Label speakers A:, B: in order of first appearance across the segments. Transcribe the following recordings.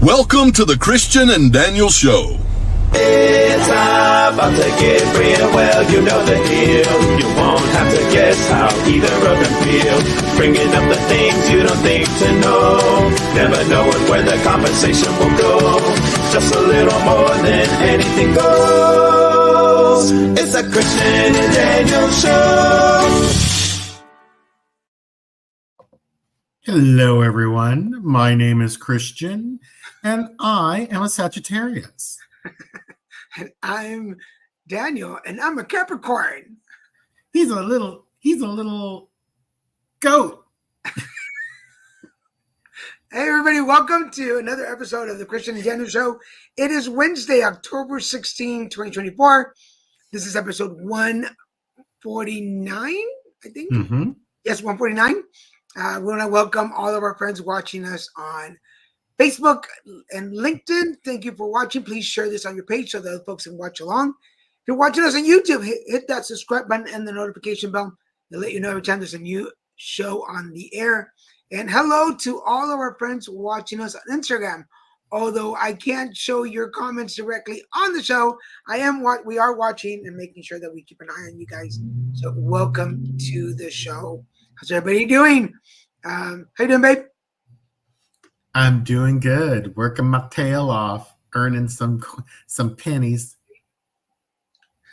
A: Welcome to the Christian and Daniel Show.
B: It's about to get real, well, you know the deal. You won't have to guess how either of them feel. Bringing up the things you don't think to know. Never knowing where the conversation will go. Just a little more than anything goes. It's a Christian and Daniel Show.
C: Hello, everyone. My name is Christian, and I am a Sagittarius.
D: And I'm Daniel, and I'm a Capricorn.
C: He's a little goat.
D: Hey, everybody, welcome to another episode of the Christian and Daniel Show. It is Wednesday, October 16, 2024. This is episode 149, I think.
C: Mm-hmm.
D: Yes, 149. We want to welcome all of our friends watching us on Facebook and LinkedIn. Thank you for watching. Please share this on your page so that other folks can watch along. If you're watching us on YouTube, hit that subscribe button and the notification bell to let you know every time there's a new show on the air. And hello to all of our friends watching us on Instagram. Although I can't show your comments directly on the show, we are watching and making sure that we keep an eye on you guys. So welcome to the show. How's everybody doing? How you doing, babe?
C: I'm doing good. Working my tail off, earning some pennies.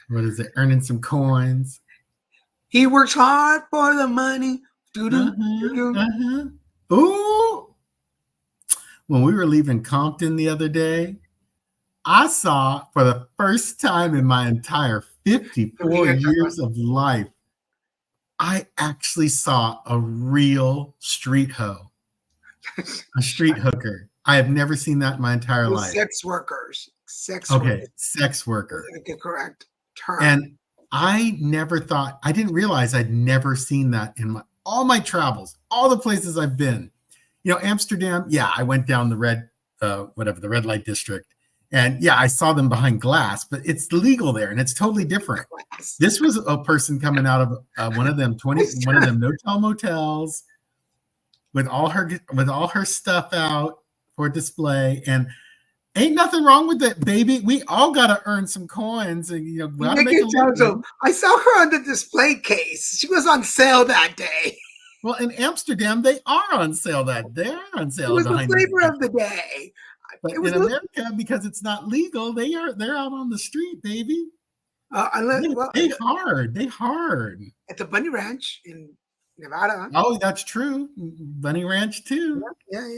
C: What is it? Earning some coins.
D: He works hard for the money.
C: Ooh! When we were leaving Compton the other day, I saw for the first time in my entire 54 years of life, I actually saw a real street hoe, a street hooker. I have never seen that in my entire life.
D: Sex workers. Sex
C: worker.
D: The correct term.
C: And I didn't realize I'd never seen that in all my travels, all the places I've been. You know, Amsterdam, yeah, I went down the red light district. And yeah, I saw them behind glass, but it's legal there and it's totally different. This was a person coming out of one of them Notel motels with all her stuff out for display. And ain't nothing wrong with that, baby. We all gotta earn some coins and gotta make a living.
D: I saw her on the display case. She was on sale that day.
C: Well, in Amsterdam, they are on sale that day. They're on sale.
D: It was the flavor of the day.
C: But in America, because it's not legal, they're out on the street, baby. They hard.
D: At the Bunny Ranch in Nevada.
C: Oh, that's true. Bunny Ranch too.
D: Yeah.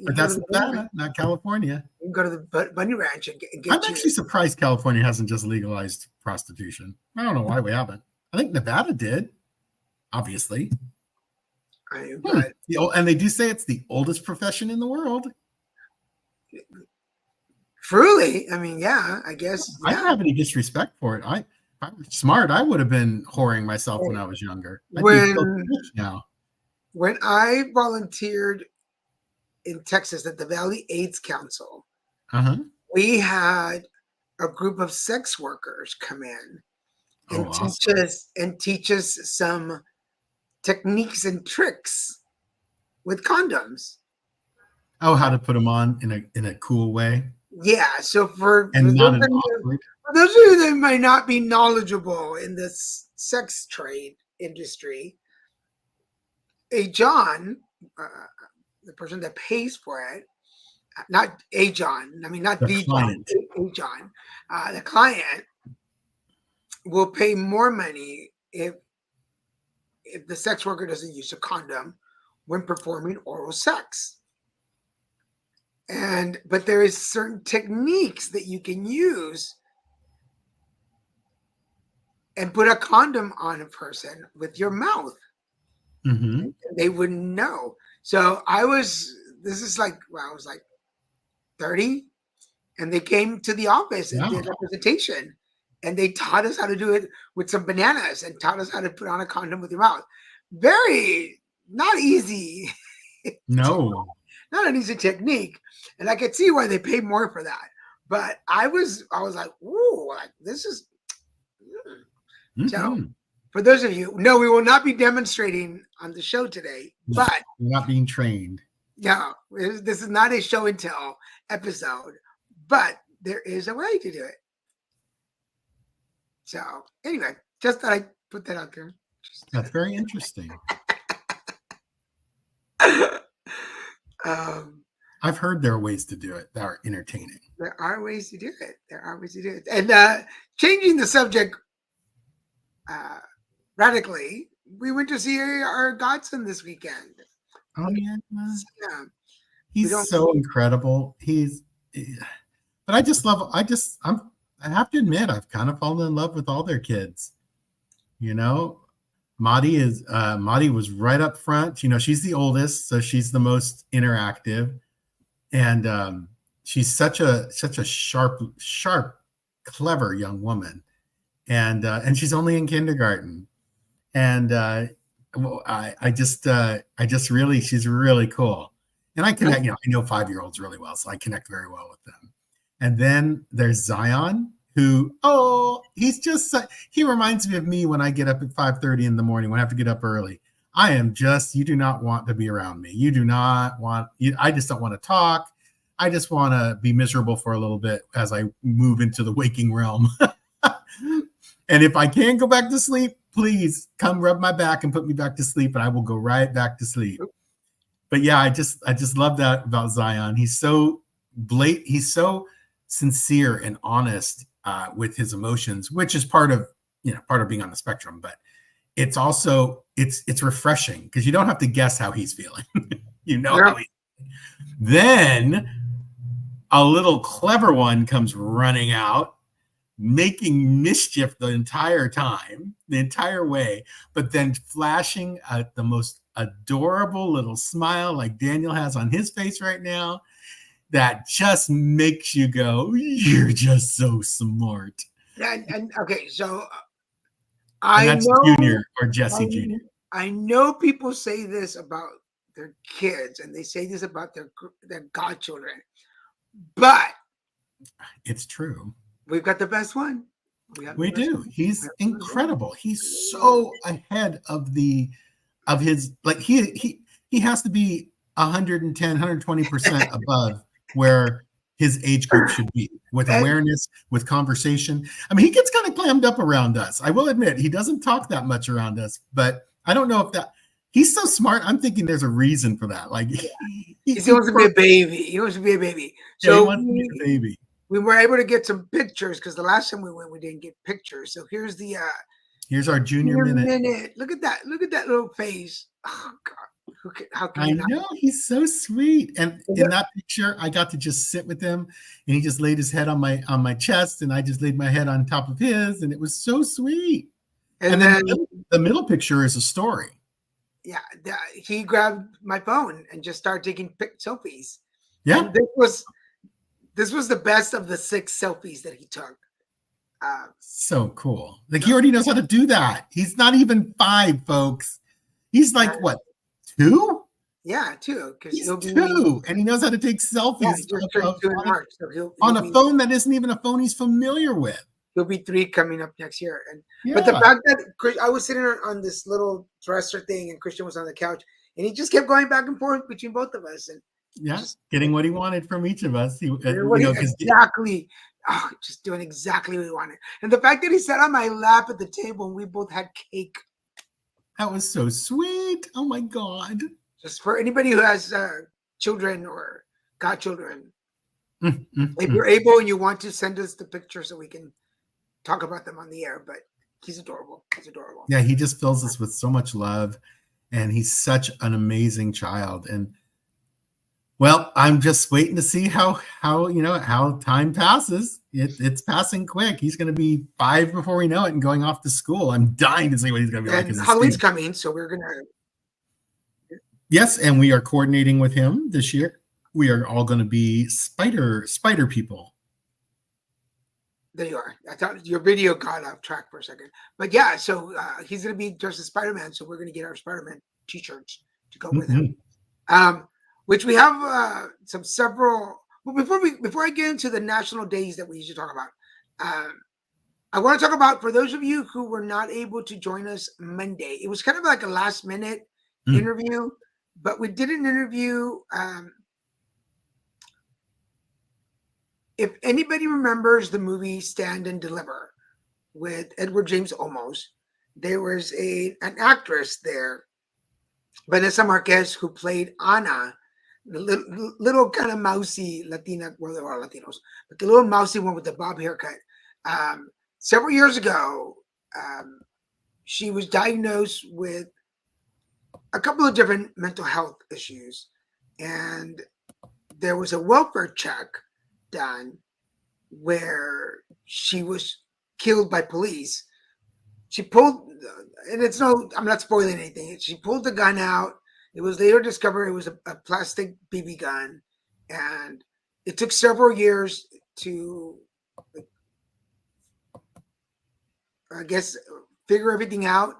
C: But that's Nevada, not California.
D: You can go to the Bunny Ranch and get.
C: I'm actually surprised California hasn't just legalized prostitution. I don't know why we haven't. I think Nevada did, obviously. And they do say it's the oldest profession in the world.
D: Truly, I mean, yeah, I guess. Yeah.
C: I don't have any disrespect for it. If I were smart, I would have been whoring myself when I was younger.
D: When I volunteered in Texas at the Valley AIDS Council, we had a group of sex workers come in and teach us some techniques and tricks with condoms.
C: Oh, how to put them on in a cool way.
D: Yeah. So for those of you that might not be knowledgeable in this sex trade industry, John, the person that pays for it, not the John, John, the client will pay more money if the sex worker doesn't use a condom when performing oral sex. But there is certain techniques that you can use and put a condom on a person with your mouth. Mm-hmm. They wouldn't know. So I was like 30, and they came to the office and did a presentation, and they taught us how to do it with some bananas and taught us how to put on a condom with your mouth. Very not easy.
C: No.
D: Not an easy technique, and I could see why they pay more for that. But I was like, "Ooh, like this is." So, for those of you, no, we will not be demonstrating on the show today. But
C: we're not being trained.
D: No, this is not a show and tell episode, but there is a way to do it. So anyway, just thought I'd put that out there.
C: That's very interesting. I've heard there are ways to do it that are entertaining.
D: There are ways to do it. There are ways to do it. And changing the subject radically, we went to see our godson this weekend.
C: Oh yeah,
D: Yeah.
C: he's so incredible. But I have to admit, I've kind of fallen in love with all their kids. You know, Maddie was right up front. You know, she's the oldest, so she's the most interactive, and she's such a sharp, clever young woman, and she's only in kindergarten, and I just really, she's really cool, and I connect. You know, I know 5-year-olds really well, so I connect very well with them. And then there's Zion, who, he reminds me of me when I get up at 5:30 in the morning, when I have to get up early. You do not want to be around me. I just don't want to talk. I just want to be miserable for a little bit as I move into the waking realm. And if I can go back to sleep, please come rub my back and put me back to sleep, and I will go right back to sleep. But yeah, I just love that about Zion. He's so he's so sincere and honest with his emotions, which is part of being on the spectrum. But it's also it's refreshing because you don't have to guess how he's feeling. How he's feeling. Then a little clever one comes running out, making mischief the entire way, but then flashing the most adorable little smile like Daniel has on his face right now. That just makes you go, you're just so smart.
D: And okay, so
C: that's Junior or Jesse Jr.
D: I know people say this about their kids, and they say this about their godchildren, but
C: it's true.
D: We've got the best one.
C: We do. He's incredible. He's so ahead of his, like he has to be 110, 120% above where his age group should be, with awareness, with conversation. I mean, he gets kind of clammed up around us. I will admit, he doesn't talk that much around us, but I don't know if he's so smart. I'm thinking there's a reason for that. Like
D: he wants to be a baby. He wants to be a baby. So
C: he wants to be a baby.
D: We were able to get some pictures because the last time we went, we didn't get pictures. So here's
C: our junior minute.
D: Look at that. Look at that little face. Oh God. How can
C: I know, he's so sweet. And in that picture, I got to just sit with him, and he just laid his head on my chest, and I just laid my head on top of his, and it was so sweet. And then the middle picture is a story.
D: Yeah, he grabbed my phone and just started taking selfies.
C: Yeah,
D: and this was the best of the 6 selfies that he took.
C: So cool. Like, he already knows how to do that. He's not even 5, folks. He's like what? 2?
D: Yeah, 2.
C: He's 2, and he knows how to take selfies on a phone that isn't even a phone he's familiar with.
D: He'll be 3 coming up next year. But the fact that I was sitting on this little dresser thing, and Christian was on the couch, and he just kept going back and forth between both of us, and
C: getting what he wanted from each of us.
D: Just doing exactly what he wanted. And the fact that he sat on my lap at the table and we both had cake.
C: That was so sweet. Oh my God.
D: Just for anybody who has children or godchildren, if you're able and you want to, send us the picture so we can talk about them on the air. But he's adorable. He's adorable.
C: Yeah, he just fills us with so much love, and he's such an amazing child. And well, I'm just waiting to see how time passes. It's passing quick. He's going to be 5 before we know it and going off to school. I'm dying to see what he's going to be like.
D: And Halloween's coming, so we're going to.
C: Yes, and we are coordinating with him this year. We are all going to be spider people.
D: There you are. I thought your video got off track for a second. But yeah, so he's going to be dressed as Spider-Man, so we're going to get our Spider-Man t-shirts to go with him. Which we have several. Well, before I get into the national days that we usually talk about, I want to talk about, for those of you who were not able to join us Monday, it was kind of like a last minute interview. but we did an interview. If anybody remembers the movie Stand and Deliver with Edward James Olmos, there was an actress there, Vanessa Marquez, who played Ana, the little kind of mousy Latina, well, there are Latinos, but the little mousy one with the bob haircut. Several years ago, she was diagnosed with a couple of different mental health issues, and there was a welfare check done where she was killed by police. She pulled, and it's no, I'm not spoiling anything. She pulled the gun out. It was later discovered it was a plastic BB gun, and it took several years to, I guess, figure everything out.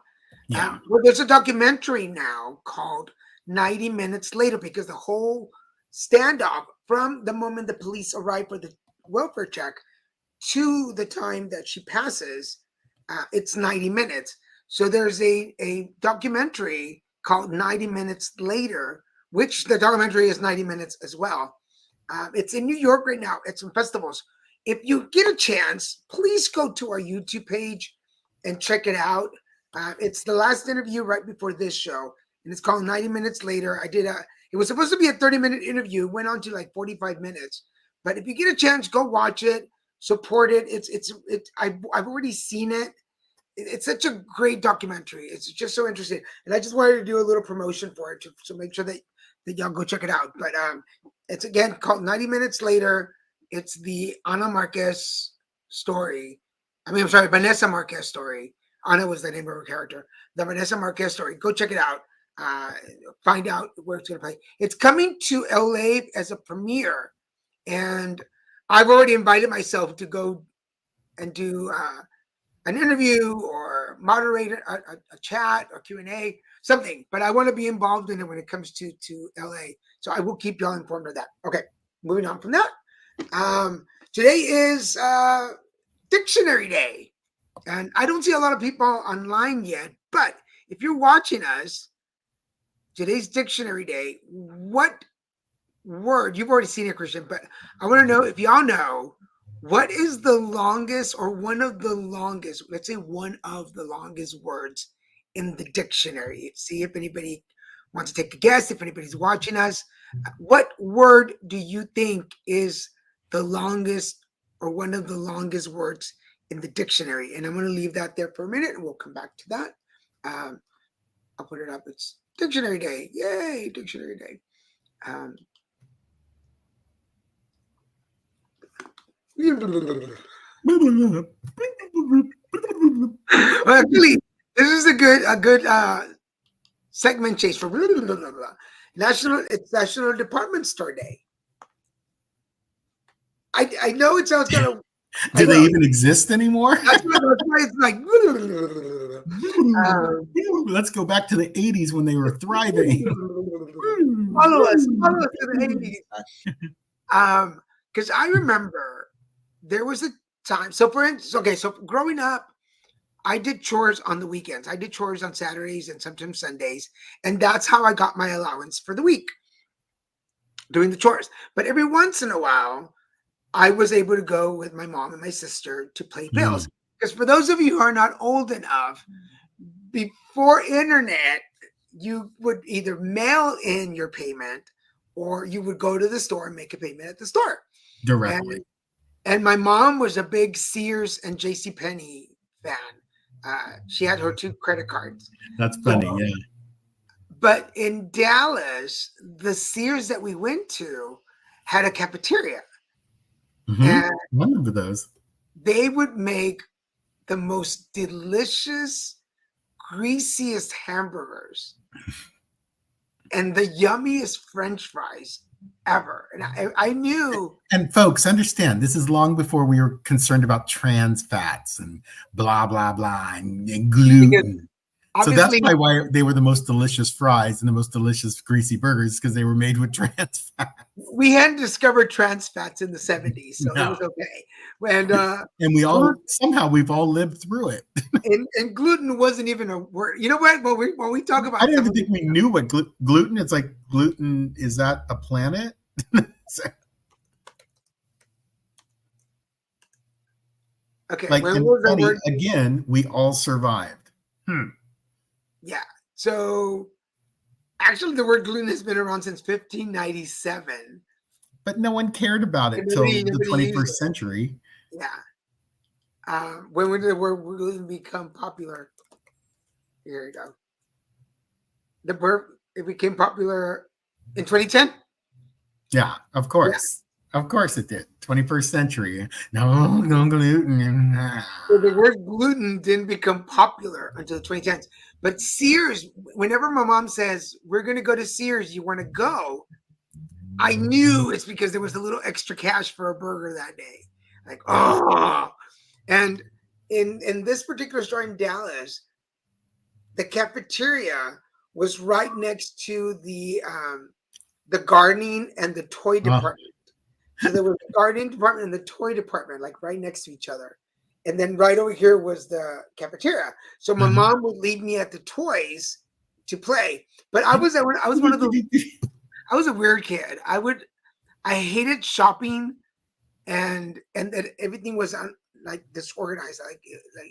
C: Yeah.
D: Well, there's a documentary now called 90 Minutes Later, because the whole standoff from the moment the police arrive for the welfare check to the time that she passes, it's 90 minutes. So there's a documentary called 90 Minutes Later, which the documentary is 90 minutes as well. It's in New York right now. It's in festivals. If you get a chance, please go to our YouTube page and check it out. It's the last interview right before this show, and it's called 90 Minutes Later. It was supposed to be a 30-minute interview, went on to like 45 minutes. But if you get a chance, go watch it, support it. I've already seen it. It's such a great documentary. It's just so interesting. And I just wanted to do a little promotion for it to make sure that y'all go check it out. But it's again called 90 Minutes Later. It's the Ana Marquez story. I'm sorry, Vanessa Marquez story. Ana was the name of her character. The Vanessa Marquez story. Go check it out. Find out where it's going to play. It's coming to LA as a premiere, and I've already invited myself to go and do an interview or moderate a chat or Q&A, something. But I want to be involved in it when it comes to LA. So I will keep y'all informed of that. Okay, moving on from that. Today is Dictionary Day. And I don't see a lot of people online yet, but if you're watching us, today's Dictionary Day, what word, you've already seen it, Christian, but I want to know if y'all know, what is the longest or one of the longest, let's say one of the longest words in the dictionary? See if anybody wants to take a guess, if anybody's watching us. What word do you think is the longest or one of the longest words in the dictionary? And I'm going to leave that there for a minute, and we'll come back to that. I'll put it up. It's Dictionary Day. Yay, Dictionary Day. Well, actually, this is a good segment, Chase, for National Department Store Day. I know it sounds kind of.
C: Do they even exist anymore?
D: That's why it's like.
C: Let's go back to the 80s when they were thriving.
D: Follow us to the 80s. Because I remember there was a time. So for instance, okay, so growing up, I did chores on the weekends. I did chores on Saturdays and sometimes Sundays, and that's how I got my allowance for the week, doing the chores. But every once in a while, I was able to go with my mom and my sister to play bills. Because for those of you who are not old enough, before internet, you would either mail in your payment or you would go to the store and make a payment at the store.
C: Directly.
D: And my mom was a big Sears and JCPenney fan. She had her 2 credit cards.
C: That's funny, yeah.
D: But in Dallas, the Sears that we went to had a cafeteria.
C: And I remember those.
D: They would make the most delicious, greasiest hamburgers and the yummiest French fries ever. And I knew.
C: And folks, understand, this is long before we were concerned about trans fats and blah, blah, blah, and gluten. So that's why they were the most delicious fries and the most delicious greasy burgers, because they were made with trans fats.
D: we hadn't discovered trans fats in the 70s, so
C: No.
D: it was okay. And
C: And we've all lived through it.
D: and gluten wasn't even a word. You know what? When we talk about,
C: I don't even think we knew what gluten. It's like gluten. Is that a planet?
D: okay,
C: Like,
D: when
C: and
D: was the
C: funny,
D: word?
C: again, we all survived.
D: Yeah. So actually, the word gluten has been around since 1597.
C: But no one cared about it
D: And
C: till
D: nobody
C: the
D: used
C: 21st
D: it.
C: century.
D: Yeah. When did the word gluten become popular? Here we go. It became popular in 2010.
C: Yeah, of course. Of course it did. 21st century. No gluten.
D: So the word gluten didn't become popular until the 2010s. But Sears, whenever my mom says, we're going to go to Sears, you want to go? I knew it's because there was a little extra cash for a burger that day. Like, oh. And in this particular store in Dallas, the cafeteria was right next to the gardening and the toy department. So there was the gardening department and the toy department, like right next to each other. And then right over here was the cafeteria. So my mom would leave me at the toys to play. But I was one of those. I was a weird kid. I hated shopping, and that everything was like disorganized. Like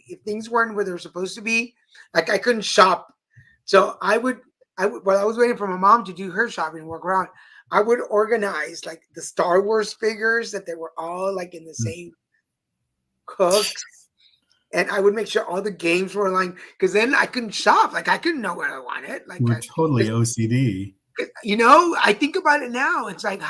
D: if things weren't where they were supposed to be, like I couldn't shop. So I would while I was waiting for my mom to do her shopping and walk around, I would organize like the Star Wars figures that they were all like in the same hooks. And I would make sure all the games were aligned because then I couldn't shop. Like I couldn't know what I wanted. Like
C: We're totally OCD.
D: You know, I think about it now. It's like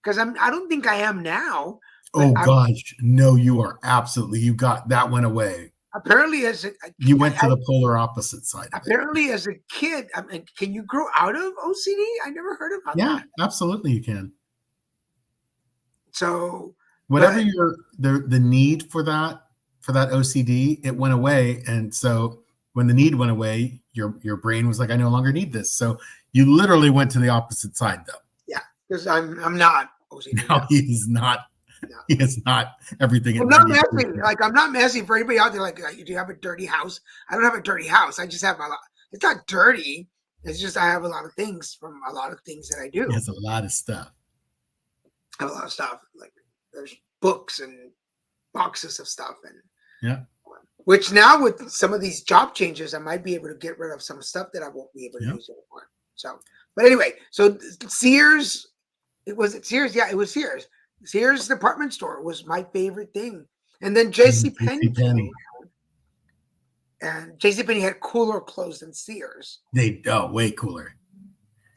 D: because I don't think I am now.
C: Oh gosh, no, you are absolutely. You got that one away.
D: Apparently,
C: you went to the polar opposite side.
D: Apparently, as a kid, I mean, can you grow out of OCD? I never heard about that.
C: Yeah, absolutely, you can.
D: So
C: whatever the need for that OCD, it went away, and so when the need went away, your brain was like, I no longer need this. So you literally went to the opposite side, though.
D: Yeah, because I'm not OCD.
C: No, he is not. No. He is not everything.
D: I'm not messy. Like I'm not messy for anybody out there. Like, do you have a dirty house? I don't have a dirty house. I just have it's not dirty. It's just I have a lot of things from a lot of things that I do.
C: He has a lot of stuff.
D: I have a lot of stuff. Like there's books and boxes of stuff, and
C: yeah.
D: Which now with some of these job changes, I might be able to get rid of some stuff that I won't be able to use anymore. So, but anyway, so Sears, Sears? Yeah, it was Sears. Sears department store was my favorite thing. And then JCPenney. And JCPenney had cooler clothes than Sears.
C: Way cooler.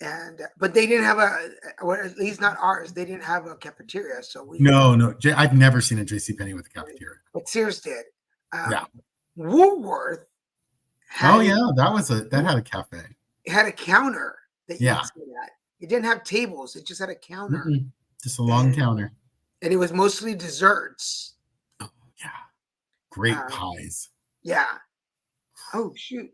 D: And but they didn't have or at least not ours. They didn't have a cafeteria. So
C: No. I've never seen a JCPenney with a cafeteria.
D: But Sears did.
C: Yeah.
D: Woolworth.
C: That had a cafe.
D: It had a counter that you could sit at. It didn't have tables. It just had a counter.
C: Just a long counter.
D: And it was mostly desserts.
C: Oh, yeah. Great pies.
D: Yeah. Oh, shoot.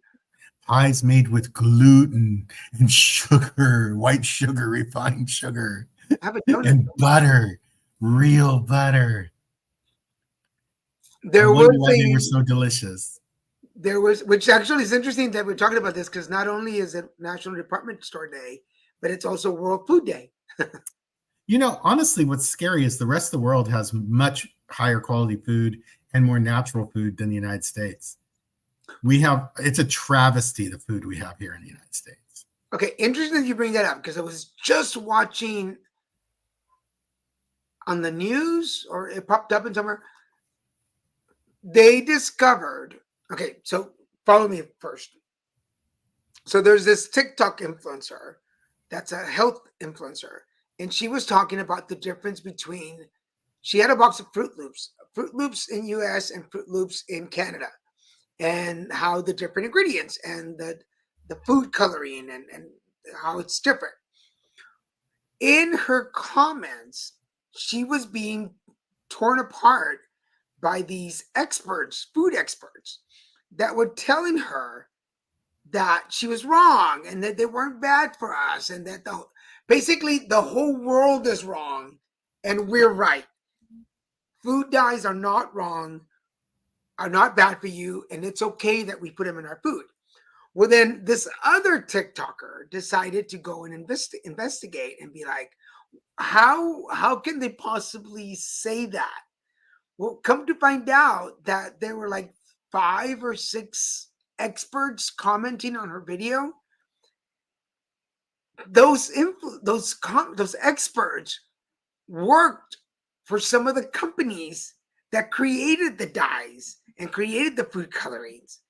C: Pies made with gluten and sugar, white sugar, refined sugar. And butter, real butter.
D: They were
C: so delicious.
D: Which actually is interesting that we're talking about this because not only is it National Department Store Day, but it's also World Food Day.
C: Honestly, what's scary is the rest of the world has much higher quality food and more natural food than the United States. It's a travesty, the food we have here in the United States.
D: Okay, interesting that you bring that up because I was just watching on the news or it popped up in somewhere. They discovered, okay, so follow me first. So there's this TikTok influencer that's a health influencer. And she was talking about the difference between, she had a box of Fruit Loops in US and Fruit Loops in Canada, and how the different ingredients and the food coloring and how it's different. In her comments, she was being torn apart by these experts, food experts, that were telling her that she was wrong and that they weren't bad for us and that Basically, the whole world is wrong and we're right. Food dyes are not wrong, are not bad for you, and it's okay that we put them in our food. Well, then this other TikToker decided to go and investigate and be like, how can they possibly say that? Well, come to find out that there were like 5 or 6 experts commenting on her video. Those experts worked for some of the companies that created the dyes and created the food colorings,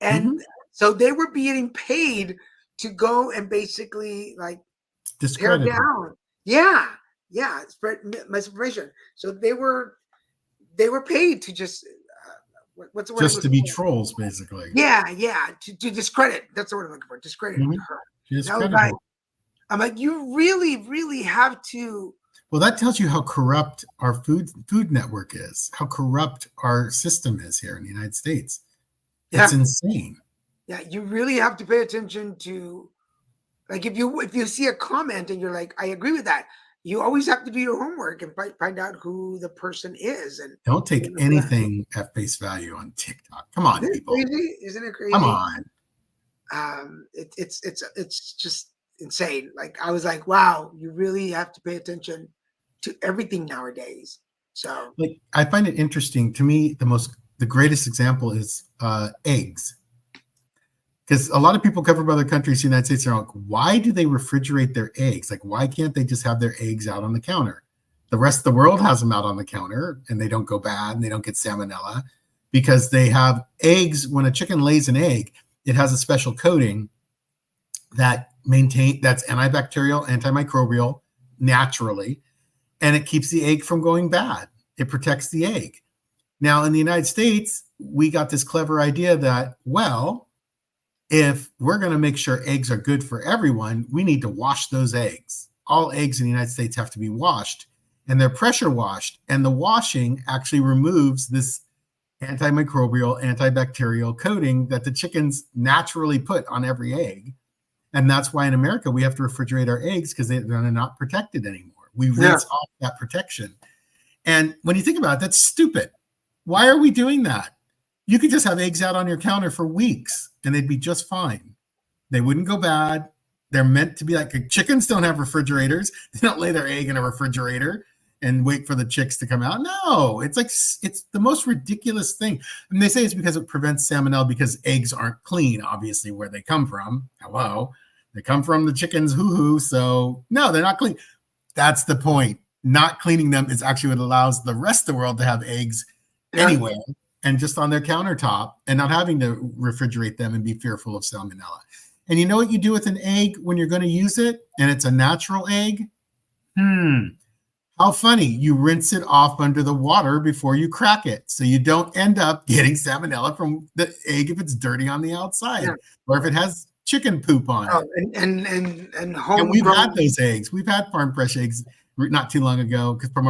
D: and so they were being paid to go and basically like tear
C: Discredited.
D: down. Yeah, spread misinformation. So they were paid to just what's the word?
C: Just to be trolls, basically.
D: Yeah, to discredit. That's the word I'm looking for. Discredit her.
C: Discredited.
D: I'm like, you really have to.
C: Well, that tells you how corrupt our food network is, how corrupt our system is here in the United States. It's insane.
D: Yeah, you really have to pay attention to, like, if you see a comment and you're like, I agree with that, you always have to do your homework and find out who the person is. And
C: don't take anything at face value on TikTok. Come on, people.
D: Isn't it crazy?
C: Come on.
D: It's just insane. Like, I was like, wow, you really have to pay attention to everything nowadays. So,
C: like, I find it interesting. To me, the greatest example is eggs. Because a lot of people come from other countries, the United States, are like, why do they refrigerate their eggs? Like, why can't they just have their eggs out on the counter? The rest of the world has them out on the counter and they don't go bad and they don't get salmonella because they have eggs. When a chicken lays an egg, it has a special coating that's antibacterial, antimicrobial naturally, and it keeps the egg from going bad. It protects the egg. Now, in the United States, we got this clever idea that, well, if we're going to make sure eggs are good for everyone, we need to wash those eggs. All eggs in the United States have to be washed, and they're pressure washed. And the washing actually removes this antimicrobial, antibacterial coating that the chickens naturally put on every egg. And that's why in America, we have to refrigerate our eggs because they're not protected anymore. We rinse off that protection. And when you think about it, that's stupid. Why are we doing that? You could just have eggs out on your counter for weeks and they'd be just fine. They wouldn't go bad. They're meant to be like, chickens don't have refrigerators. They don't lay their egg in a refrigerator and wait for the chicks to come out. No, it's the most ridiculous thing. And they say it's because it prevents salmonella because eggs aren't clean, obviously, where they come from. Hello. They come from the chickens, hoo-hoo. So no, they're not clean. That's the point. Not cleaning them is actually what allows the rest of the world to have eggs anywhere and just on their countertop and not having to refrigerate them and be fearful of salmonella. And you know what you do with an egg when you're going to use it and it's a natural egg? How funny. You rinse it off under the water before you crack it. So you don't end up getting salmonella from the egg if it's dirty on the outside or if it has chicken poop on it.
D: And
C: we've had those eggs. We've had farm fresh eggs not too long ago from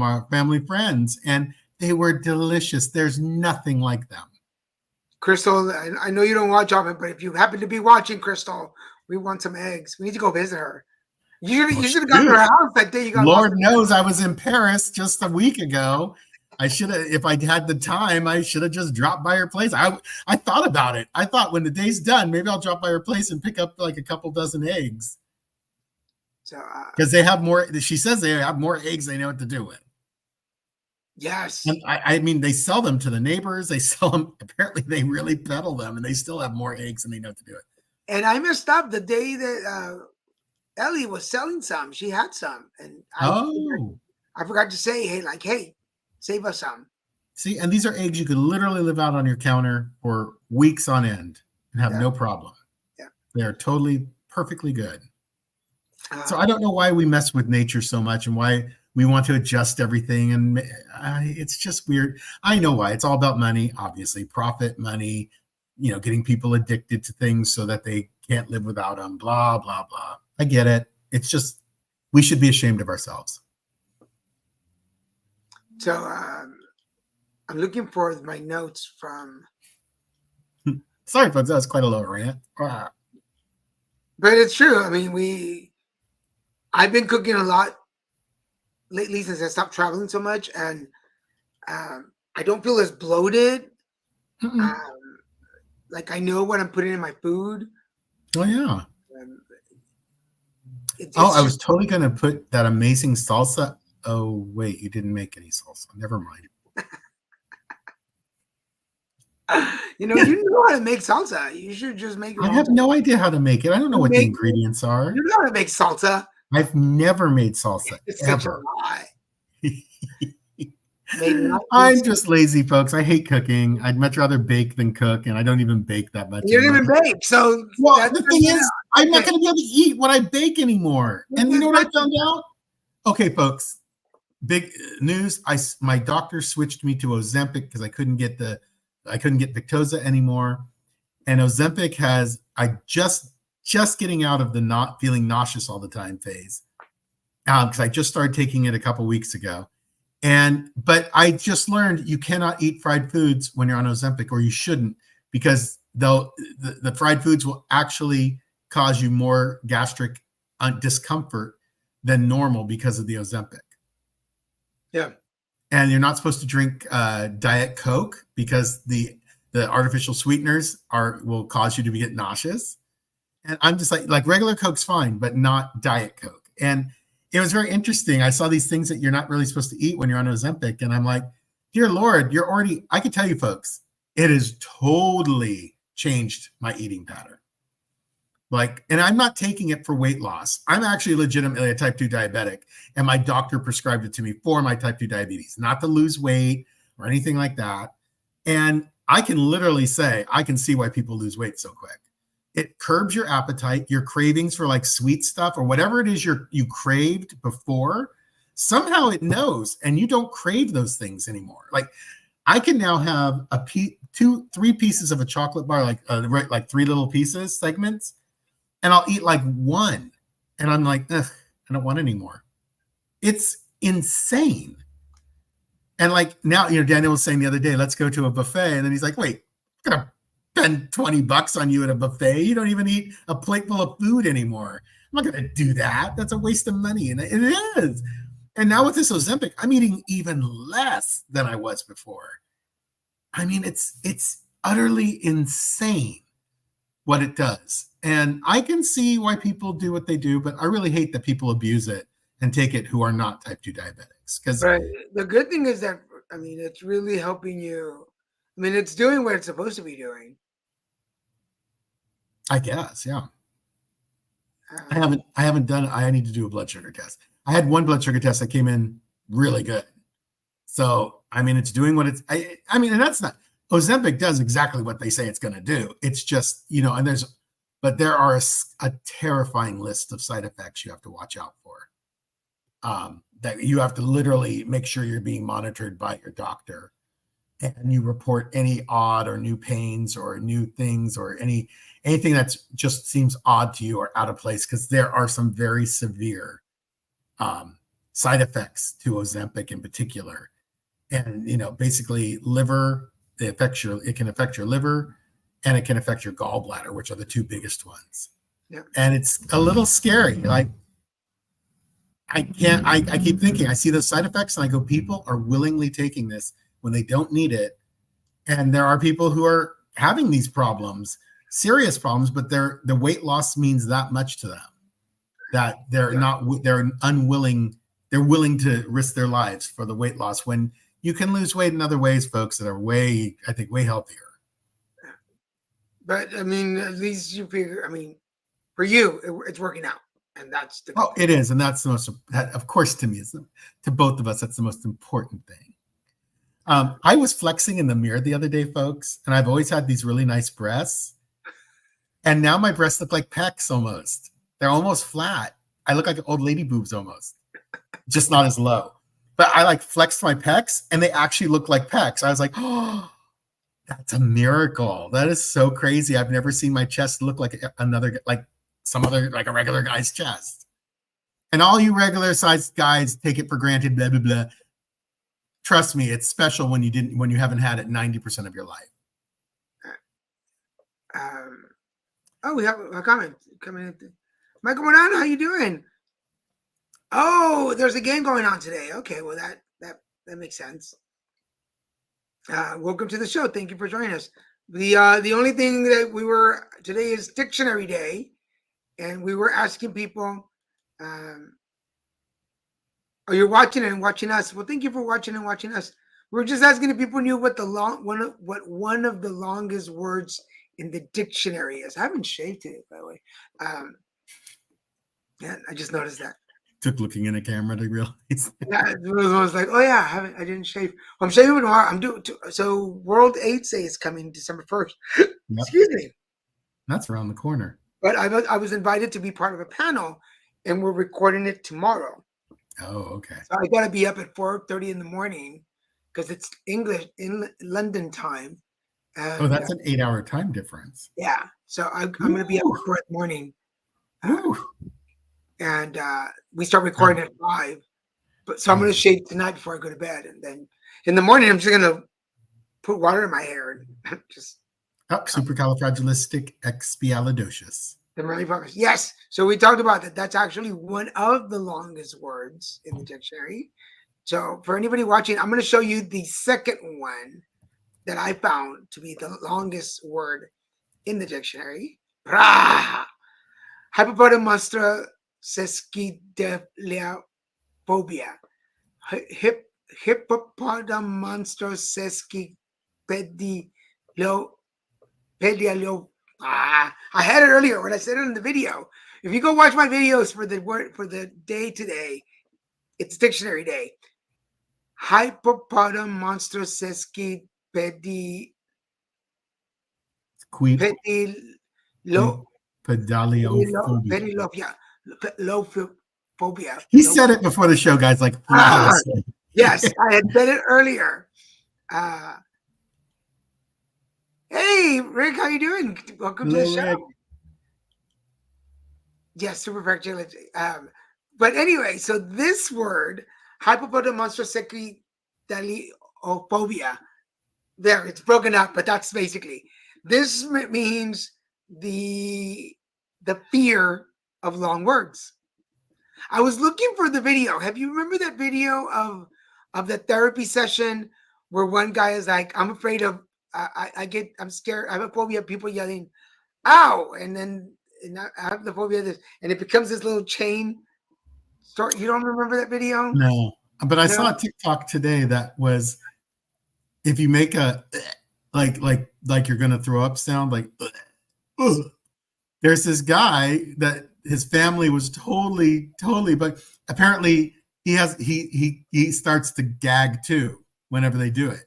C: our family friends, and they were delicious. There's nothing like them.
D: Crystal, I know you don't watch often, but if you happen to be watching, Crystal, we want some eggs. We need to go visit her. You should have gone to her house that day.
C: Lord knows I was in Paris just a week ago. I should have, if I had the time, I should have just dropped by her place. I thought about it. I thought when the day's done, maybe I'll drop by her place and pick up like a couple dozen eggs.
D: So,
C: because they have more, she says they have more eggs they know what to do with.
D: Yes.
C: And I mean, they sell them to the neighbors. They sell them. Apparently, they really peddle them, and they still have more eggs than they know what to do with.
D: And I messed up the day that Ellie was selling some. She had some, and I forgot to say, hey, save us some.
C: See, and these are eggs you could literally live out on your counter for weeks on end and have no problem.
D: Yeah,
C: they are totally perfectly good. So I don't know why we mess with nature so much and why we want to adjust everything. And it's just weird. I know why. It's all about money, obviously. Profit, money, getting people addicted to things so that they can't live without them, blah, blah, blah. I get it. It's just, we should be ashamed of ourselves.
D: So I'm looking for my notes from.
C: Sorry, folks. That was quite a low rant.
D: But it's true. I mean, I've been cooking a lot lately since I stopped traveling so much, and I don't feel as bloated.
C: Mm-mm.
D: Like I know what I'm putting in my food.
C: Oh yeah.
D: Um,
C: Oh,
D: it's
C: I was
D: just,
C: totally gonna put that amazing salsa. Oh wait, you didn't make any salsa. Never mind.
D: you know how to make salsa. You should just make your
C: I
D: own.
C: have no idea how to make it. I don't know what the
D: Make,
C: ingredients are.
D: you know how to make salsa.
C: I've never made salsa
D: It's such a
C: ever.
D: lie. Maybe not.
C: I'm just lazy, folks. I hate cooking. I'd much rather bake than cook, and I don't even bake that much
D: You didn't
C: anymore.
D: even bake, so
C: Well,
D: that's
C: the thing is, I'm not
D: okay.
C: going to be able to eat what I bake anymore. And you know what I found out? Okay, folks, big news. My doctor switched me to Ozempic because I couldn't get Victoza anymore. And Ozempic has just getting out of the not feeling nauseous all the time phase. Because I just started taking it a couple weeks ago. But I just learned you cannot eat fried foods when you're on Ozempic, or you shouldn't, because the fried foods will actually cause you more gastric discomfort than normal because of the Ozempic.
D: Yeah.
C: And you're not supposed to drink Diet Coke because the artificial sweeteners will cause you to get nauseous. And I'm just like regular Coke's fine, but not Diet Coke. And it was very interesting. I saw these things that you're not really supposed to eat when you're on Ozempic. And I'm like, dear Lord, I can tell you folks, it has totally changed my eating pattern. And I'm not taking it for weight loss. I'm actually legitimately a type 2 diabetic. And my doctor prescribed it to me for my type 2 diabetes, not to lose weight or anything like that. And I can literally say, I can see why people lose weight so quick. It curbs your appetite, your cravings for sweet stuff or whatever it is you craved before. Somehow it knows, and you don't crave those things anymore. I can now have 3 pieces of a chocolate bar, like 3 little pieces, segments, and I'll eat 1, and I'm like, ugh, I don't want any more. It's insane. And now, Daniel was saying the other day, let's go to a buffet, and then he's like, wait, I'm gonna spend $20 on you at a buffet. You don't even eat a plate full of food anymore. I'm not going to do that. That's a waste of money. And it is. And now with this Ozempic, I'm eating even less than I was before. I mean, it's utterly insane what it does. And I can see why people do what they do, but I really hate that people abuse it and take it who are not type 2 diabetics. Because
D: the good thing is that, it's really helping you. It's doing what it's supposed to be doing.
C: I guess, yeah. I haven't done it. I need to do a blood sugar test. I had one blood sugar test that came in really good. So, it's doing what and that's not, Ozempic does exactly what they say it's going to do. It's just, but there are a terrifying list of side effects you have to watch out for. That you have to literally make sure you're being monitored by your doctor, and you report any odd or new pains or new things or anything that just seems odd to you or out of place, because there are some very severe side effects to Ozempic in particular. And basically liver, it can affect your liver, and it can affect your gallbladder, which are the 2 biggest ones.
D: Yeah.
C: And it's a little scary. I keep thinking, I see those side effects and I go, people are willingly taking this when they don't need it. And there are people who are having these problems, serious problems, but the weight loss means that much to them that they're willing to risk their lives for the weight loss, when you can lose weight in other ways, folks, that are way healthier.
D: But at least you figure, for you, it's working out. And that's
C: it is. And that's the most, of course, to me, to both of us, that's the most important thing. I was flexing in the mirror the other day, folks, and I've always had these really nice breasts. And now my breasts look like pecs almost. They're almost flat. I look like old lady boobs almost, just not as low. But I flexed my pecs and they actually look like pecs. I was like, oh, that's a miracle. That is so crazy. I've never seen my chest look like a regular guy's chest. And all you regular sized guys take it for granted, blah, blah, blah. Trust me, it's special when you haven't had it 90% of your life.
D: We have a comment coming in. Michael Morano, how you doing? Oh, there's a game going on today. Okay, well that makes sense. Welcome to the show. Thank you for joining us. The only thing that today is Dictionary Day, and we were asking people, are you watching and watching us? Well, thank you for watching and watching us. We're just asking if people knew what one of the longest words in the dictionary is. I haven't shaved today, by the way. Yeah, I just noticed that.
C: Took looking in a camera to realize.
D: Yeah, it was like, oh yeah, I didn't shave. Well, I'm shaving tomorrow. I'm doing so. World AIDS Day is coming December 1st.
C: Yep.
D: Excuse me.
C: That's around the corner.
D: But I was invited to be part of a panel, and we're recording it tomorrow.
C: Oh, okay.
D: So I got to be up at 4:30 in the morning because it's English in London time. And,
C: Oh, that's an 8-hour time difference.
D: yeah. So I'm going to be up at 4 in the morning.
C: Ooh.
D: And we start recording at 5. But so I'm going to shave tonight before I go to bed, and then in the morning I'm just going to put water in my hair and just
C: Supercalifragilisticexpialidocious.
D: the really focus. Yes. So we talked about that. That's actually one of the longest words in the dictionary. So for anybody watching, I'm going to show you the second one that I found to be the longest word in the dictionary. Hippopotamonstra sesquipedaphobia. Hippopotamonstra sesquipedalophobia. I had it earlier when I said it in the video. If you go watch my videos for the day today, it's Dictionary Day. Hippopotamonstra sesquipedalophobia. Phobia.
C: He said it before the show, guys. Like,
D: yes, I had said it earlier. Hey, Rick, how you doing? Welcome to the show.
C: Rick.
D: Yes, super fractal. But anyway, so this word, hippopotamonstra sesquipedalophobia, there, it's broken up, but that's basically. This means the fear of long words. I was looking for the video. Have you remember that video of the therapy session where one guy is like, I'm afraid of, I'm scared. I have a phobia of people yelling, ow. And then I have the phobia of this. And it becomes this little chain story. You don't remember that video?
C: No, but I saw a TikTok today that was, if you make a, like you're going to throw up sound, like, there's this guy that his family was totally, but apparently he starts to gag too whenever they do it.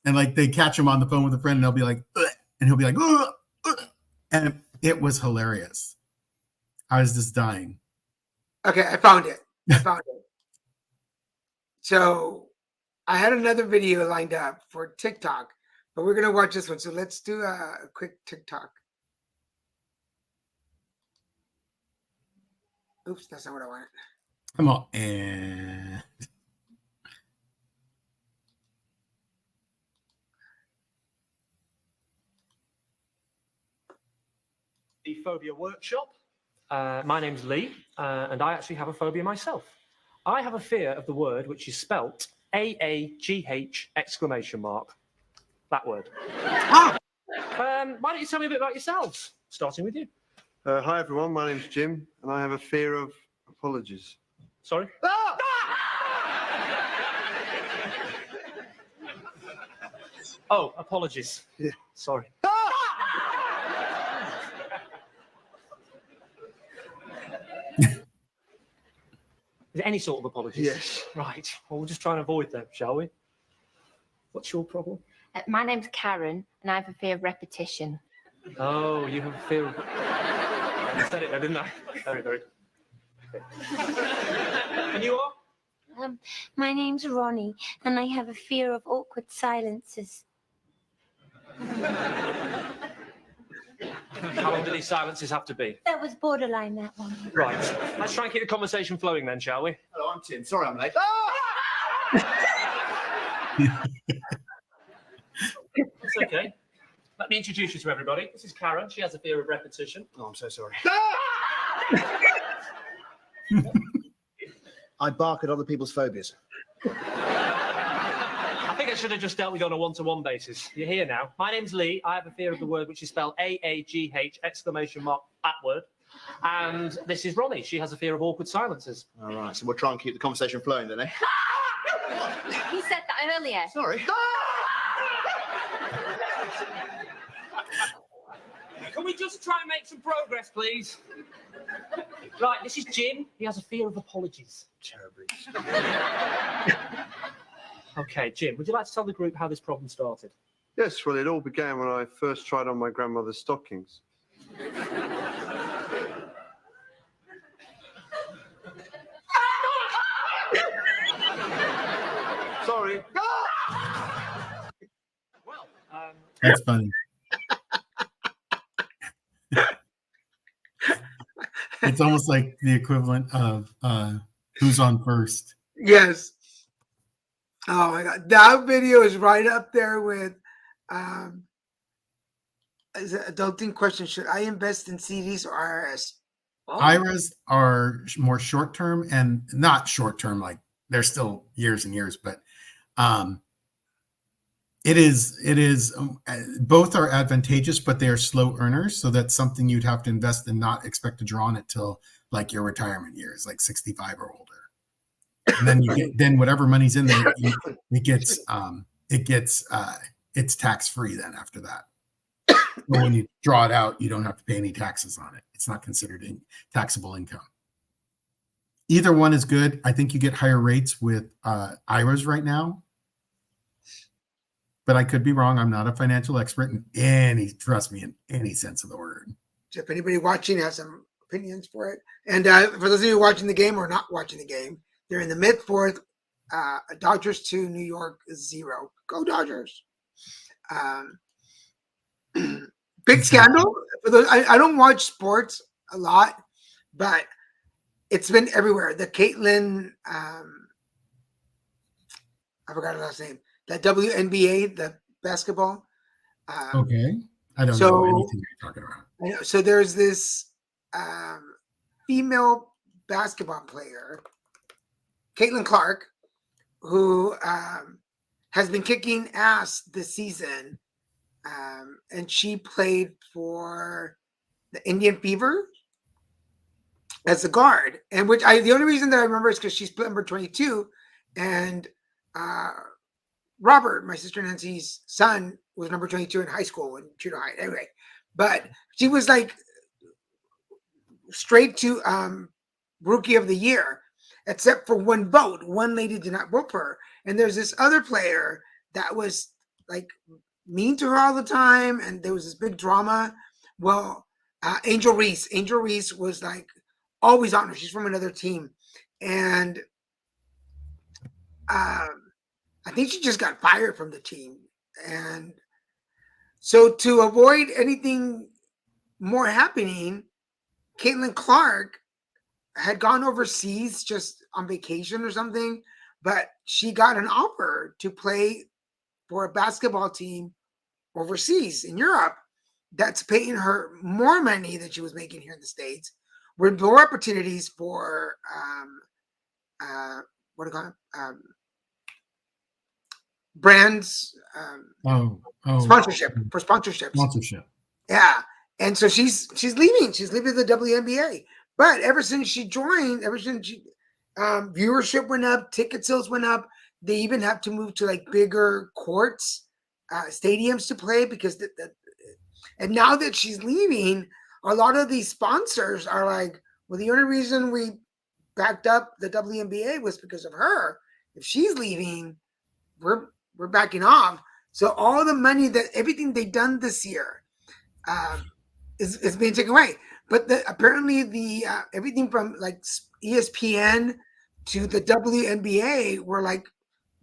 C: And like they catch him on the phone with a friend and they'll be like, and he'll be like, and it was hilarious. I was just dying.
D: Okay, I found it. So I had another video lined up for TikTok, but we're going to watch this one. So let's do a quick TikTok. Oops, that's not what I wanted.
C: Come on. And
E: the Phobia Workshop. My name's Lee, and I actually have a phobia myself. I have a fear of the word which is spelt AAGH exclamation mark. That word. Why don't you tell me a bit about yourselves, starting with you?
F: Hi everyone, my name's Jim, and I have a fear of apologies.
E: Sorry? Oh, apologies.
F: Yeah.
E: Sorry. Is it any sort of apologies?
F: Yes.
E: Right. Well, we'll just try and avoid them, shall we? What's your problem?
G: My name's Karen, and I have a fear of repetition.
E: Oh, you have a fear of... I said it there, didn't I? Very, very. Okay. And you are?
G: My name's Ronnie, and I have a fear of awkward silences.
E: How long do these silences have to be?
G: That was borderline, that one.
E: Right. Let's try and keep the conversation flowing then, shall we?
F: Hello, I'm Tim. Sorry I'm late.
E: It's okay. Let me introduce you to everybody. This is Karen. She has a fear of repetition.
F: Oh, I'm so sorry.
H: I bark at other people's phobias.
E: I think I should have just dealt with you on a one-to-one basis. You're here now. My name's Lee. I have a fear of the word which is spelled A-A-G-H exclamation mark that word. And this is Ronnie. She has a fear of awkward silences.
H: All right, so we'll try and keep the conversation flowing then, eh?
G: He said that earlier.
H: Sorry.
E: Can we just try and make some progress, please? Right, this is Jim. He has a fear of apologies.
H: Terribly.
E: Okay, Jim, would you like to tell the group how this problem started?
F: Yes, well, it all began when I first tried on my grandmother's stockings. Sorry.
E: Well,
C: That's funny. It's almost like the equivalent of Who's on First.
D: Yes. Oh my God, that video is right up there with. Is it adulting question? Should I invest in CDs or IRS? Well,
C: IRAs are more short term and not short term, like they're still years and years, but it is both are advantageous, but they are slow earners. So that's something you'd have to invest and not expect to draw on it till like your retirement years, like 65 or older. And then you get, then whatever money's in there, it's tax free then after that. But when you draw it out, you don't have to pay any taxes on it. It's not considered taxable income. Either one is good. I think you get higher rates with IRAs right now, but I could be wrong. I'm not a financial expert trust me, in any sense of the word.
D: if anybody watching has some opinions for it, and for those of you watching the game or not watching the game, they're in the mid-fourth. Dodgers 2, New York 0. Go Dodgers. Big scandal. For those, I don't watch sports a lot, but it's been everywhere. The Caitlyn, I forgot her last name. That WNBA, the basketball.
C: Okay. I don't know anything you're talking about.
D: I know. So there's this female basketball player, Caitlin Clark, who has been kicking ass this season. And she played for the Indian Fever as a guard. And the only reason that I remember is because she's number 22. And Robert, my sister Nancy's son, was number 22 in high school in junior high. Anyway, but she was like straight to Rookie of the Year, except for one vote. One lady did not vote for her. And there's this other player that was like mean to her all the time, and there was this big drama. Well, Angel Reese was like always on her. She's from another team, and I think she just got fired from the team. And so to avoid anything more happening, Caitlin Clark had gone overseas just on vacation or something, but she got an offer to play for a basketball team overseas in Europe that's paying her more money than she was making here in the States, with more opportunities for what do you call it? Brands, sponsorship. Yeah. And so she's leaving. She's leaving the WNBA. But ever since she joined, viewership went up, ticket sales went up. They even have to move to like bigger courts, stadiums to play because and now that she's leaving, a lot of these sponsors are like, well, the only reason we backed up the WNBA was because of her. If she's leaving, we're backing off. So all the money everything they've done this year is being taken away. But apparently the everything from like ESPN to the WNBA were like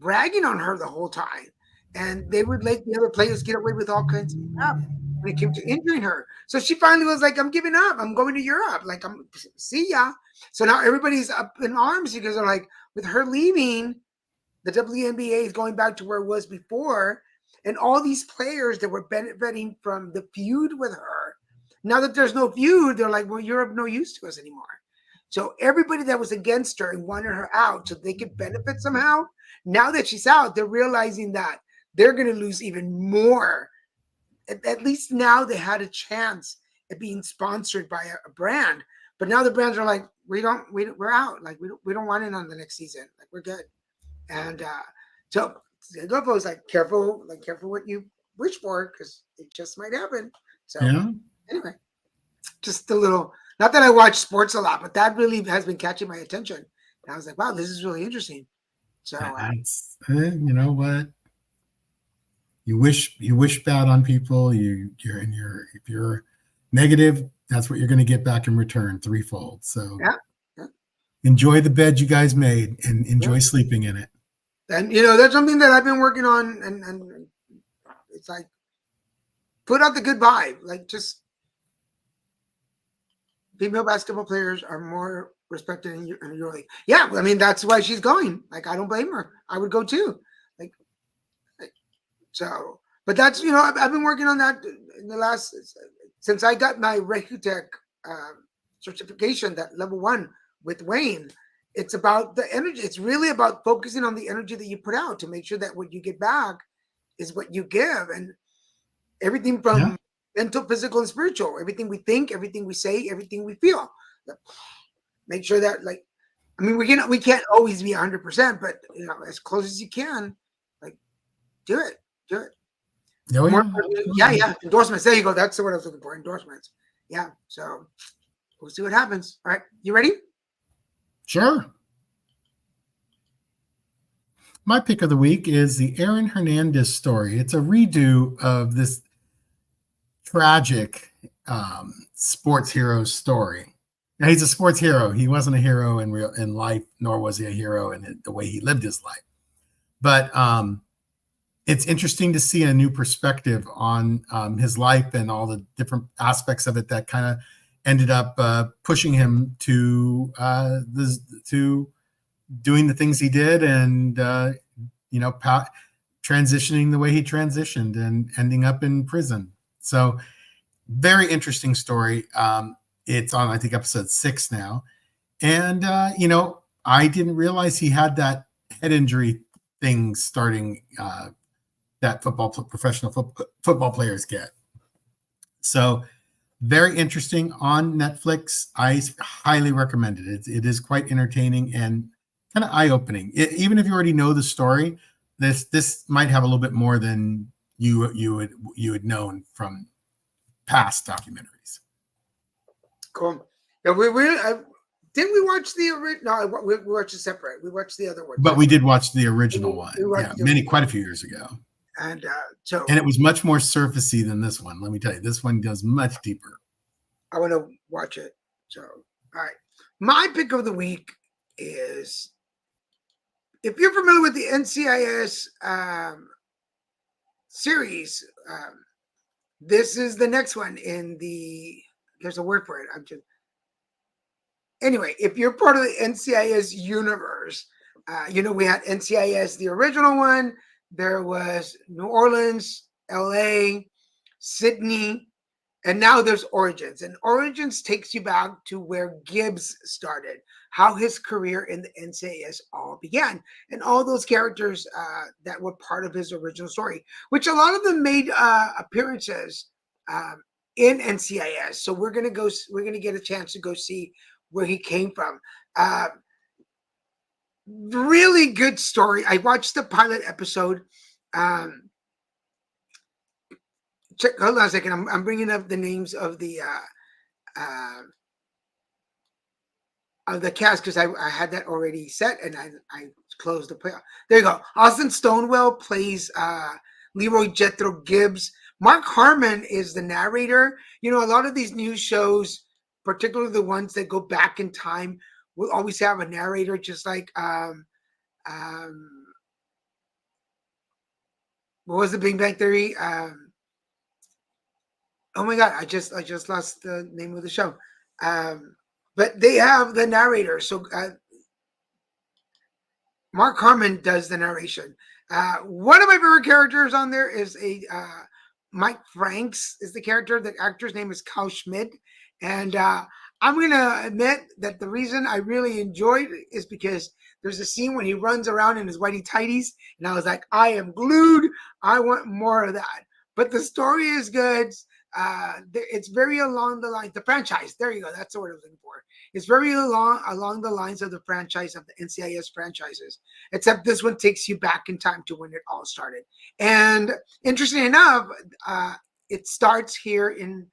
D: bragging on her the whole time, and they would let the other players get away with all kinds of stuff when it came to injuring her. So she finally was like, I'm giving up. I'm going to Europe. Like, see ya. So now everybody's up in arms because they're like, with her leaving, the WNBA is going back to where it was before. And all these players that were benefiting from the feud with her, now that there's no feud, they're like, well, you're of no use to us anymore. So everybody that was against her and wanted her out so they could benefit somehow, now that she's out, they're realizing that they're going to lose even more. At least now they had a chance at being sponsored by a brand, but now the brands are like, we're out. Like we don't want it on the next season. Like we're good. And so Adolfo was like, careful what you wish for, because it just might happen. So anyway, just a little. Not that I watch sports a lot, but that really has been catching my attention. And I was like, wow, this is really interesting. So
C: you know what? You wish bad on people. If you're negative, that's what you're going to get back in return threefold. So enjoy the bed you guys made and enjoy sleeping in it.
D: And that's something that I've been working on, and it's like, put out the good vibe. Like, just female basketball players are more respected in your league. Yeah, I mean, that's why she's going. Like, I don't blame her. I would go too. Like so. But that's I've been working on that in the last, since I got my Recutech certification, that level 1 with Wayne. It's about the energy. It's really about focusing on the energy that you put out to make sure that what you get back is what you give, and everything from mental, physical, and spiritual. Everything we think, everything we say, everything we feel. Make sure that, like, I mean, we can't always be 100%, but as close as you can. Like, do it. Yeah. Endorsements. There you go. That's the word I was looking for. Endorsements. Yeah. So we'll see what happens. All right. You ready?
C: Sure. My pick of the week is the Aaron Hernandez story. It's a redo of this tragic sports hero story. Now, he's a sports hero. He wasn't a hero in life, nor was he a hero in the way he lived his life. But it's interesting to see a new perspective on his life and all the different aspects of it that kind of ended up pushing him to doing the things he did, and transitioning the way he transitioned and ending up in prison. So very interesting story. It's on, I think, episode 6 now. And, I didn't realize he had that head injury thing starting that professional football players get. So very interesting on Netflix. I highly recommend it. It is quite entertaining and kind of eye-opening. Even if you already know the story, this might have a little bit more than you had known from past documentaries.
D: Cool. Yeah, didn't we watch the original? No, we watched it separate. We watched the other one,
C: but we did watch the original one. Quite a few years ago.
D: And
C: it was much more surfacey than this one. Let me tell you, this one goes much deeper.
D: I want to watch it. So, all right. My pick of the week is, if you're familiar with the NCIS series, this is the next one in the. There's a word for it. Anyway, if you're part of the NCIS universe, we had NCIS, the original one. There was New Orleans, LA, Sydney, and now there's Origins. And Origins takes you back to where Gibbs started, how his career in the NCIS all began, and all those characters that were part of his original story, which a lot of them made appearances in NCIS. So we're gonna get a chance to go see where he came from. Really good story. I watched the pilot episode. Hold on a second. I'm bringing up the names of the cast, because I had that already set, and I closed the play. There you go. Austin Stonewell plays Leroy Jethro Gibbs. Mark Harmon is the narrator. A lot of these news shows, particularly the ones that go back in time, will always have a narrator, just like what was the Big Bang Theory? Oh my God, I just lost the name of the show. But they have the narrator. So Mark Harmon does the narration. One of my favorite characters on there is Mike Franks is the character. The actor's name is Kyle Schmidt. And I'm gonna admit that the reason I really enjoyed it is because there's a scene when he runs around in his whitey tighties, and I was like, I am glued. I want more of that. But the story is good. It's very along the line. The franchise. There you go. That's the word I was looking for. It's very along the lines of the franchise of the NCIS franchises. Except this one takes you back in time to when it all started. And interesting enough, it starts here in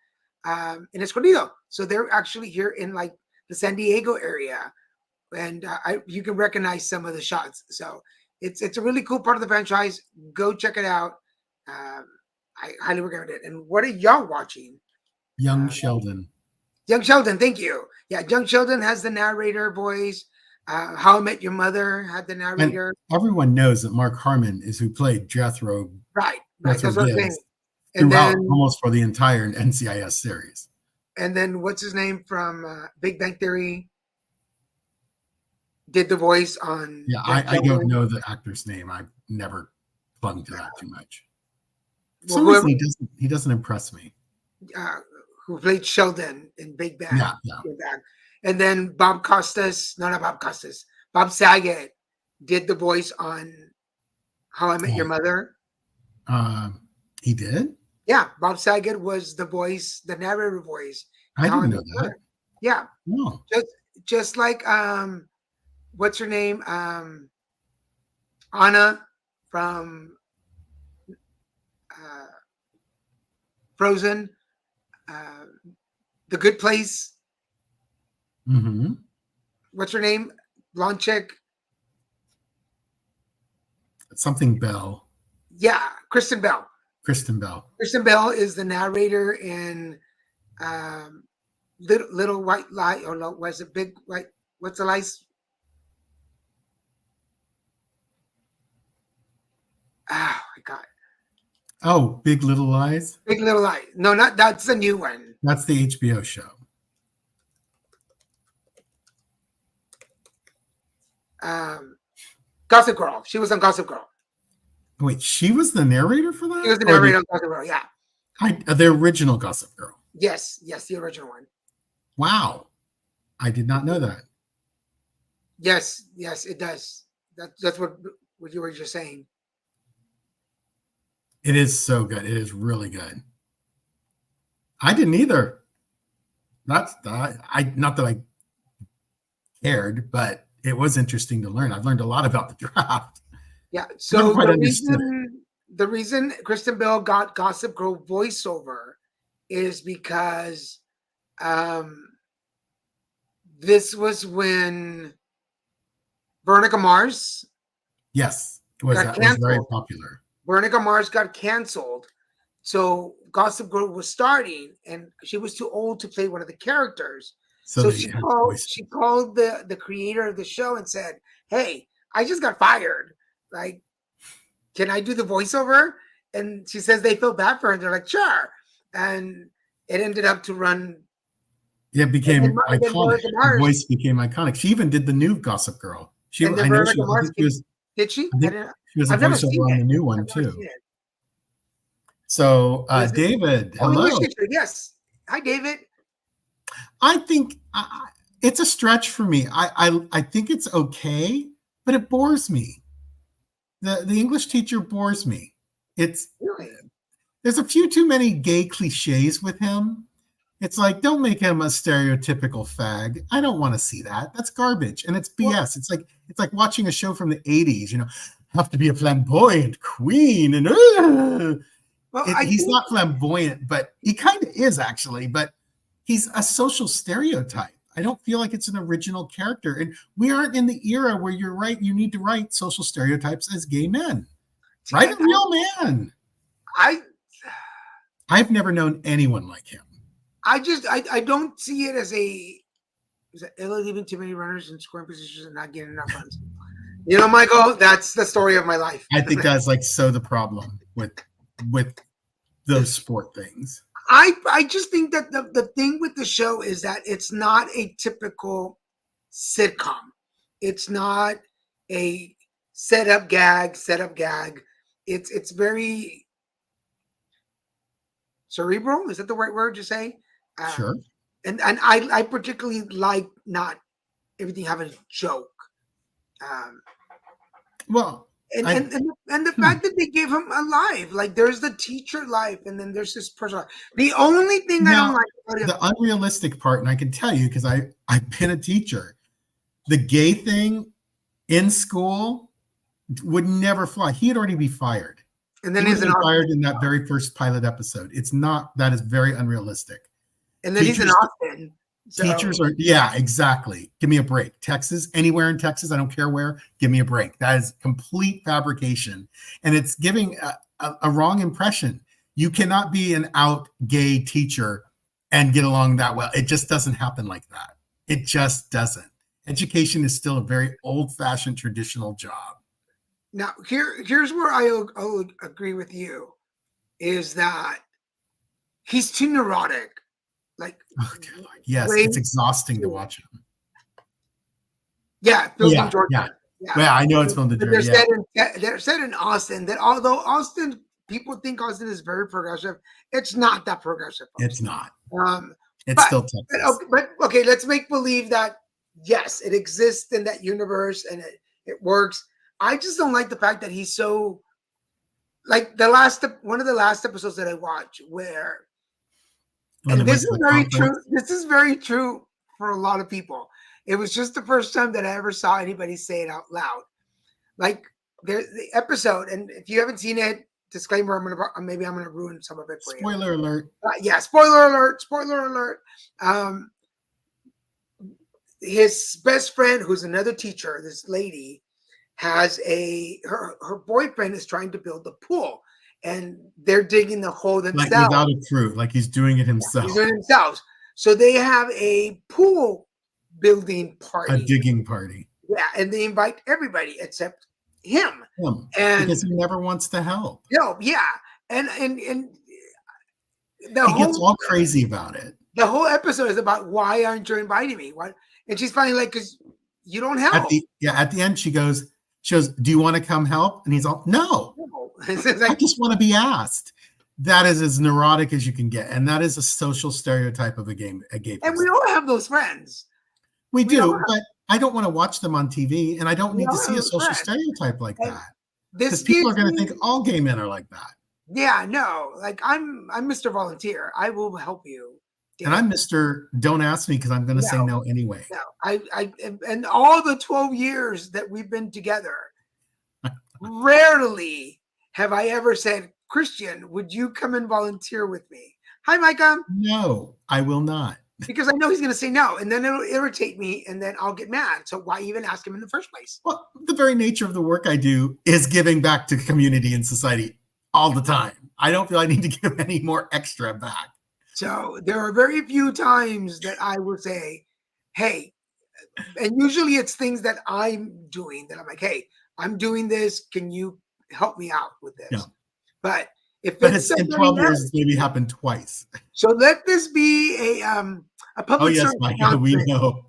D: Escondido. So they're actually here in like the San Diego area, and you can recognize some of the shots. So it's a really cool part of the franchise. Go check it out. I highly recommend it. And what are y'all watching?
C: Young Sheldon.
D: Young Sheldon, thank you. Yeah, Young Sheldon has the narrator voice. How I Met Your Mother had the narrator.
C: And everyone knows that Mark Harmon is who played Jethro.
D: Right.
C: That's
D: That's what I'm saying.
C: Gibbs
D: And
C: throughout
D: then,
C: almost for the entire NCIS series.
D: and then what's his name from Big Bang Theory? Did the voice on.
C: Yeah,
D: Young
C: I
D: Sheldon.
C: don't know the actor's name. I've never clung to that too much. For
D: Well,
C: some
D: whoever,
C: reason, he doesn't impress me.
D: who played Sheldon in Big Bang.
C: Yeah.
D: Big Bang. And then Bob Costas, no, not Bob Costas, Bob Saget did the voice on How I Met Your Mother.
C: He did?
D: Yeah, Bob Saget was the voice, the narrator voice.
C: I
D: How
C: didn't
D: Met
C: know
D: Your
C: that.
D: Mother. Yeah,
C: No.
D: just like what's her name? Anna from Frozen, The Good Place.
C: Mm-hmm.
D: What's her name? Blonde chick.
C: Something Bell.
D: Yeah, Kristen Bell.
C: Kristen Bell.
D: Kristen Bell is the narrator in Little White Lie. Or no, was it Big White? What's the lies? Oh my God.
C: Oh, Big Little Lies?
D: Big Little Lie. No, not that's a new one.
C: That's the HBO show.
D: Gossip Girl. She was on Gossip Girl.
C: Wait, she was the narrator for that?
D: She was the
C: Or
D: narrator on Gossip Girl. Yeah.
C: the original Gossip Girl.
D: Yes, the original one.
C: Wow. I did not know that.
D: Yes, it does. That's what you were just saying.
C: It is so good. It is really good. I didn't either. Not that I cared, but it was interesting to learn. I've learned a lot about the draft.
D: Yeah.
C: Never
D: So
C: quite understood it.
D: the reason Kristen Bell got Gossip Girl voiceover is because this was when Veronica Mars.
C: Yes, it was,
D: Got
C: that was very
D: canceled.
C: popular.
D: Veronica Mars got canceled. So Gossip Girl was starting, and she was too old to play one of the characters.
C: So
D: So
C: they
D: she
C: had
D: called,
C: voice-
D: she called the creator of the show and said, "Hey, I just got fired. Like, can I do the voiceover?" And she says they feel bad for her. And they're like, "Sure." And it ended up to run.
C: Yeah, it became
D: and then
C: iconic.
D: Veronica
C: The
D: Mars-
C: voice became iconic. She even did the new Gossip Girl. She,
D: And then
C: I know
D: Veronica
C: she, I
D: Mars
C: think she was,
D: Did she?
C: I think she was a
D: I've never seen
C: voiceover on
D: it.
C: the new one
D: I've never
C: too.
D: seen it.
C: So,
D: Is it-
C: David,
D: Oh,
C: hello.
D: English teacher, yes. Hi, David.
C: I think it's a stretch for me. I think it's okay, but it bores me. The English teacher bores me.
D: Really?
C: There's a few too many gay cliches with him. It's like, don't make him a stereotypical fag. I don't want to see that. That's garbage, and it's BS. It's like watching a show from the 80s. Have to be a flamboyant queen, and
D: Well,
C: he's not flamboyant, but he kind of is actually. But he's a social stereotype. I don't feel like it's an original character, and we aren't in the era where you're right. You need to write social stereotypes as gay men. Write a real man. I've never known anyone like him.
D: I don't see it as leaving too many runners in scoring positions and not getting enough runs. Michael, that's the story of my life.
C: I think that's the problem with those sport things.
D: I just think that the thing with the show is that it's not a typical sitcom. It's not a set up gag. It's very cerebral. Is that the right word to say?
C: Sure.
D: and I particularly like not everything having a joke.
C: Well,
D: And
C: I-
D: and the fact that they gave him a life, like there's the teacher life, and then there's this person life. The only thing I
C: Now,
D: don't like about
C: the
D: it,
C: unrealistic part, and I can tell you because I've been a teacher, the gay thing in school would never fly. He'd already be fired.
D: and then
C: He would
D: he's
C: have
D: an
C: been fired
D: Austin,
C: in that very first pilot episode. It's not. That is very unrealistic.
D: and then he's in
C: teachers-
D: Austin. So,
C: Teachers are, yeah, exactly. Give me a break. Texas, anywhere in Texas, I don't care where, give me a break. That is complete fabrication. And it's giving a wrong impression. You cannot be an out gay teacher and get along that well. It just doesn't happen like that. It just doesn't. Education is still a very old fashioned traditional job.
D: now here's where I'll agree with you, is that he's too neurotic. Like,
C: Oh, dear Lord. Yes,
D: Way
C: it's exhausting to watch him.
D: yeah, filmed
C: Yeah,
D: in Georgia.
C: yeah.
D: Yeah.
C: Well, I know it's filmed in
D: But
C: Georgia.
D: they're set in Austin. That although Austin, people think Austin is very progressive, it's not that progressive. folks.
C: It's not.
D: Um,
C: It's
D: but-
C: still
D: but
C: Texas.
D: okay, let's make believe that yes, it exists in that universe and it works. I just don't like the fact that he's so like one of the last episodes that I watched where,
C: When
D: and
C: they
D: this
C: went
D: is
C: to the
D: very
C: conference.
D: true. This is very true for a lot of people. It was just the first time that I ever saw anybody say it out loud. Like there's the episode, and if you haven't seen it, disclaimer: maybe I'm gonna ruin some of it for you.
C: Spoiler alert.
D: Yeah, spoiler alert! Spoiler alert! His best friend, who's another teacher, this lady, has her boyfriend is trying to build a pool, and they're digging the hole
C: Like
D: themselves.
C: without a crew, like he's doing it himself.
D: He's doing it themselves. So they have a pool building
C: A
D: party.
C: digging party.
D: Yeah, and they invite everybody except him.
C: Him,
D: And
C: because he never wants to help.
D: yeah, and the
C: He gets
D: whole
C: all crazy about it.
D: the whole episode is about why aren't you inviting me? Why? And she's finally like, because you don't help.
C: At the end, she goes, do you want to come help? And he's all, no,
D: It's
C: I
D: like,
C: just want to be asked. That is as neurotic as you can get. And that is a social stereotype of a gay
D: and
C: person.
D: we all have those friends.
C: We
D: all
C: do,
D: have-
C: but I don't want to watch them on TV, and I don't
D: We
C: need to
D: all
C: see a
D: have
C: social
D: friends.
C: stereotype like
D: And
C: that.
D: This
C: Because people are
D: gives
C: going to
D: me-
C: think all gay men are like that.
D: Yeah, no, like I'm Mr. Volunteer. I will help you.
C: And I'm Mr. Don't ask me because I'm going to say
D: No.
C: no anyway.
D: No, and all the 12 years that we've been together, rarely have I ever said, Christian, would you come and volunteer with me? Hi, Micah.
C: No, I will not.
D: Because I know he's going to say no, and then it'll irritate me, and then I'll get mad. So why even ask him in the first place?
C: Well, the very nature of the work I do is giving back to community and society all the time. I don't feel I need to give any more extra back.
D: So there are very few times that I will say, hey, and usually it's things that I'm doing that I'm like, hey, I'm doing this. Can you help me out with this?
C: Yeah.
D: But if
C: But
D: it's
C: it's in
D: somebody
C: 12 years,
D: else-
C: it's maybe happened twice.
D: so let this be a
C: Oh,
D: public
C: yes,
D: service
C: Micah, we
D: announcement.
C: know.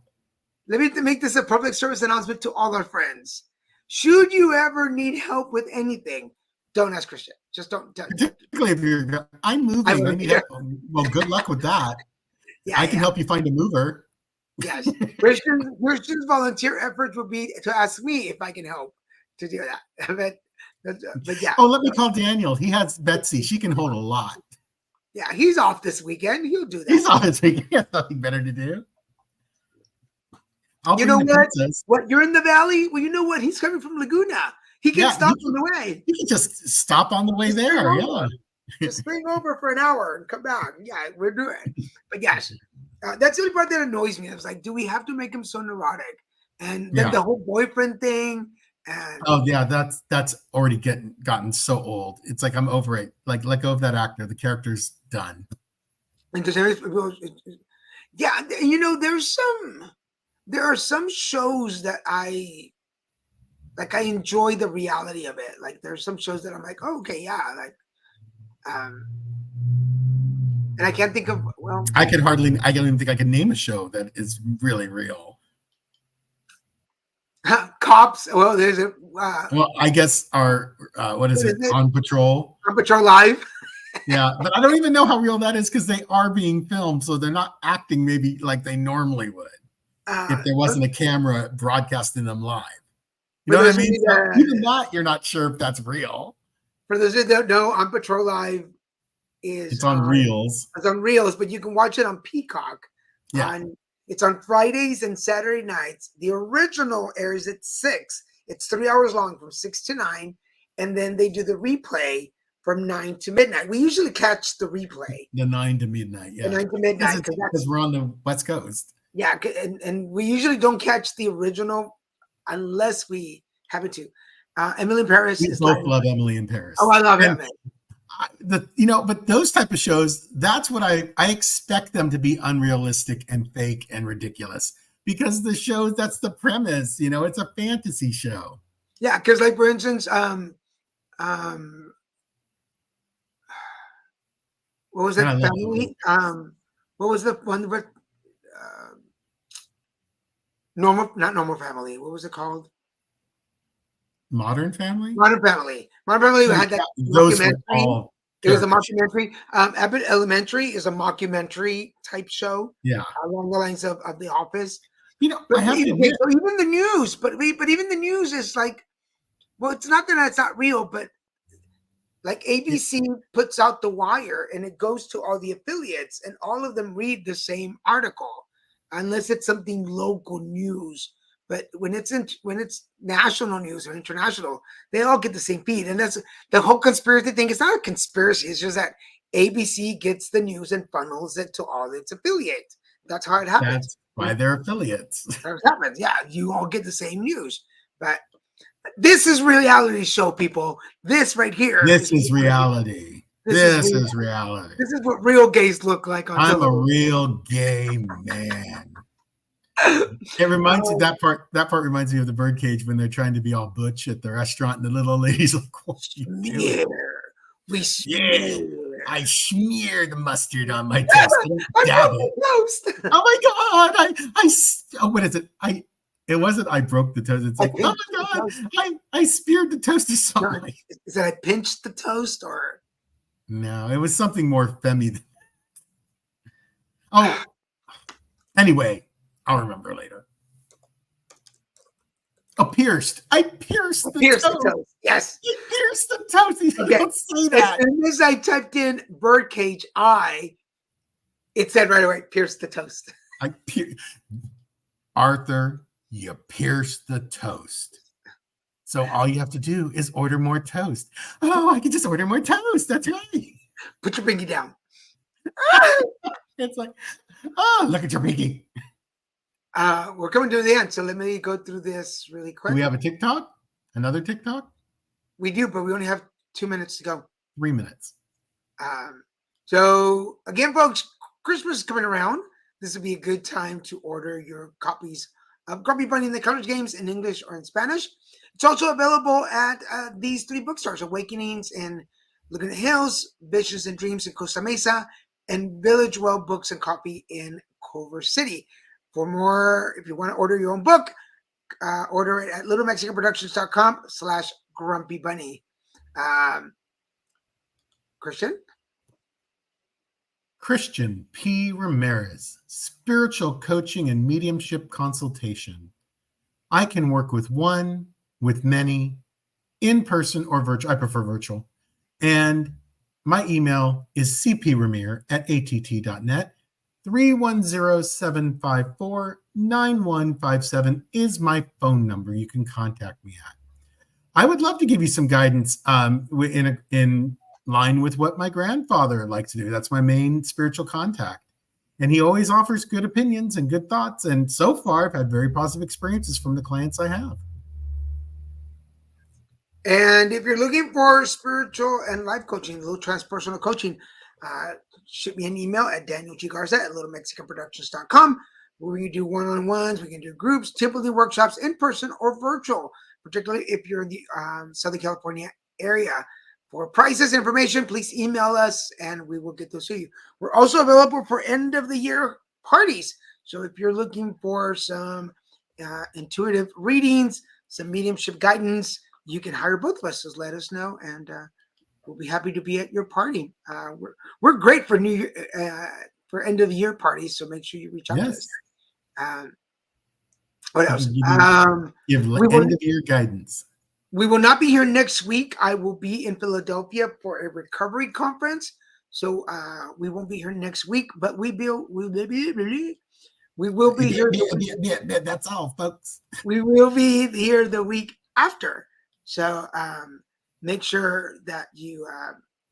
D: Let me make this a public service announcement to all our friends. Should you ever need help with anything, don't ask Christian. Just don't.
C: Particularly if you're, I'm moving.
D: I
C: I
D: would-
C: need help. Well, good luck with that.
D: Yeah,
C: I can help you find a mover.
D: Yes, Christian's volunteer efforts would be to ask me if I can help to do that. But yeah,
C: Oh, let me call Daniel. He has Betsy. She can hold a lot.
D: yeah, he's off this weekend. He'll do that.
C: He's obviously he has nothing better to do. I'll
D: You
C: bring
D: know
C: the
D: what?
C: pizzas.
D: What, you're in the valley? Well, you know what? He's coming from Laguna. He can
C: Yeah,
D: stop
C: you
D: on the way.
C: You can just stop on the way
D: Just
C: there.
D: come
C: Yeah.
D: over. Just swing over for an hour and come back. Yeah, we're doing it. But yes, that's the only part that annoys me. I was like, do we have to make him so neurotic? And then
C: Yeah.
D: the whole boyfriend thing. And
C: Oh yeah, that's already gotten so old. It's like I'm over it. Like let go of that actor. The character's done.
D: and yeah, you know, there are some shows that I enjoy the reality of it. Like there's some shows that I'm like, oh, okay, yeah, like, and I can't think of, well,
C: I don't even think I can name a show that is really real.
D: Cops. Well, there's a
C: Well, I guess our what is
D: What
C: it?
D: is it?
C: On Patrol.
D: On Patrol Live.
C: Yeah, but I don't even know how real that is because they are being filmed, so they're not acting maybe like they normally would if there wasn't a camera broadcasting them live. You know what I mean? So even that, you're not sure if that's real.
D: For those that don't know, On Patrol Live is
C: It's on Reels.
D: It's on Reels, but you can watch it on Peacock.
C: Yeah.
D: It's on Fridays and Saturday nights. The original airs at 6. It's 3 hours long from 6 to 9. And then they do the replay from 9 to midnight. We usually catch the replay.
C: The 9 to midnight, yeah.
D: The 9 to midnight.
C: Because we're on the West Coast.
D: Yeah, and we usually don't catch the original unless we happen to. Emily in Paris
C: We
D: is
C: both love Emily in Paris.
D: Oh, I love Emily.
C: But those type of shows, that's what I expect them to be unrealistic and fake and ridiculous because the shows, that's the premise, it's a fantasy show.
D: Yeah, because like for instance, what was that family? What was the one with not Normal Family? What was it called?
C: Modern Family?
D: Modern Family. Modern Family had that documentary. It was a mockumentary. Abbott Elementary is a mockumentary type show.
C: Yeah,
D: along the lines of The Office.
C: I have to admit,
D: so even the news, but even the news is like, well, it's not that it's not real, but like ABC puts out The Wire and it goes to all the affiliates, and all of them read the same article, unless it's something local news. But when it's national news or international, they all get the same feed. And that's the whole conspiracy thing. It's not a conspiracy. It's just that ABC gets the news and funnels it to all its affiliates. That's how it happens.
C: That's why they're affiliates.
D: That's how it happens. Yeah, you all get the same news. But this is reality show, people. This right here.
C: This is reality. This is reality.
D: This is what real gays look like on
C: I'm
D: television.
C: a real gay man. It reminds me that part reminds me of the Birdcage when they're trying to be all butch at the restaurant and the little old lady's like, what you doing?
D: We smear.
C: I smear the mustard on my toast.
D: I
C: Dab
D: broke
C: it.
D: the toast.
C: Oh my god! What is it? It wasn't I broke the toast. It's like, oh my god! I speared the toast or something.
D: Is that I pinched the toast or?
C: No, it was something more feminine. Oh, anyway. I'll remember later. Pierced. I pierced the toast.
D: Yes.
C: You pierced the toast. You don't say that.
D: As soon as I typed in Birdcage it said right away, pierced the toast.
C: Arthur, you pierced the toast. So all you have to do is order more toast. Oh, I can just order more toast. That's right.
D: Put your pinky down.
C: It's like, oh, look at your pinky.
D: We're coming to the end, so let me go through this really quick.
C: Do we have a TikTok? Another TikTok?
D: We do, but we only have 2 minutes to go.
C: 3 minutes.
D: So again, folks, Christmas is coming around. This would be a good time to order your copies of Grumpy Bunny and the College Games in English or in Spanish. It's also available at these 3 bookstores: Awakenings in Laguna Hills, Visions and Dreams in Costa Mesa, and Village Well Books and Copy in Culver City. For more, if you want to order your own book, order it at littlemexicanproductions.com/Grumpy Bunny.
C: Christian P. Ramirez, spiritual coaching and mediumship consultation. I can work with one, with many, in person or virtual. I prefer virtual. And my email is cpramir@att.net. 310-754-9157 is my phone number. You can contact me at. I would love to give you some guidance in line with what my grandfather liked to do. That's my main spiritual contact. And he always offers good opinions and good thoughts. And so far, I've had very positive experiences from the clients I have.
D: And if you're looking for spiritual and life coaching, a little transpersonal coaching, shoot me an email at danielggarza@littlemexicanproductions.com, where we do one-on-ones, we can do groups, typically workshops in person or virtual, particularly if you're in the Southern California area. For prices and information, please email us and we will get those to you. We're also available for end of the year parties. So if you're looking for some intuitive readings, some mediumship guidance, you can hire both of us. So let us know and we'll be happy to be at your party. We're great for New Year, for end of the year parties, so make sure you reach out to us. What else?
C: Give
D: we will-
C: end of year guidance.
D: We will not be here next week. I will be in Philadelphia for a recovery conference, so we won't be here next week. But we will be here.
C: That's all, folks.
D: We will be here the week after. So make sure that you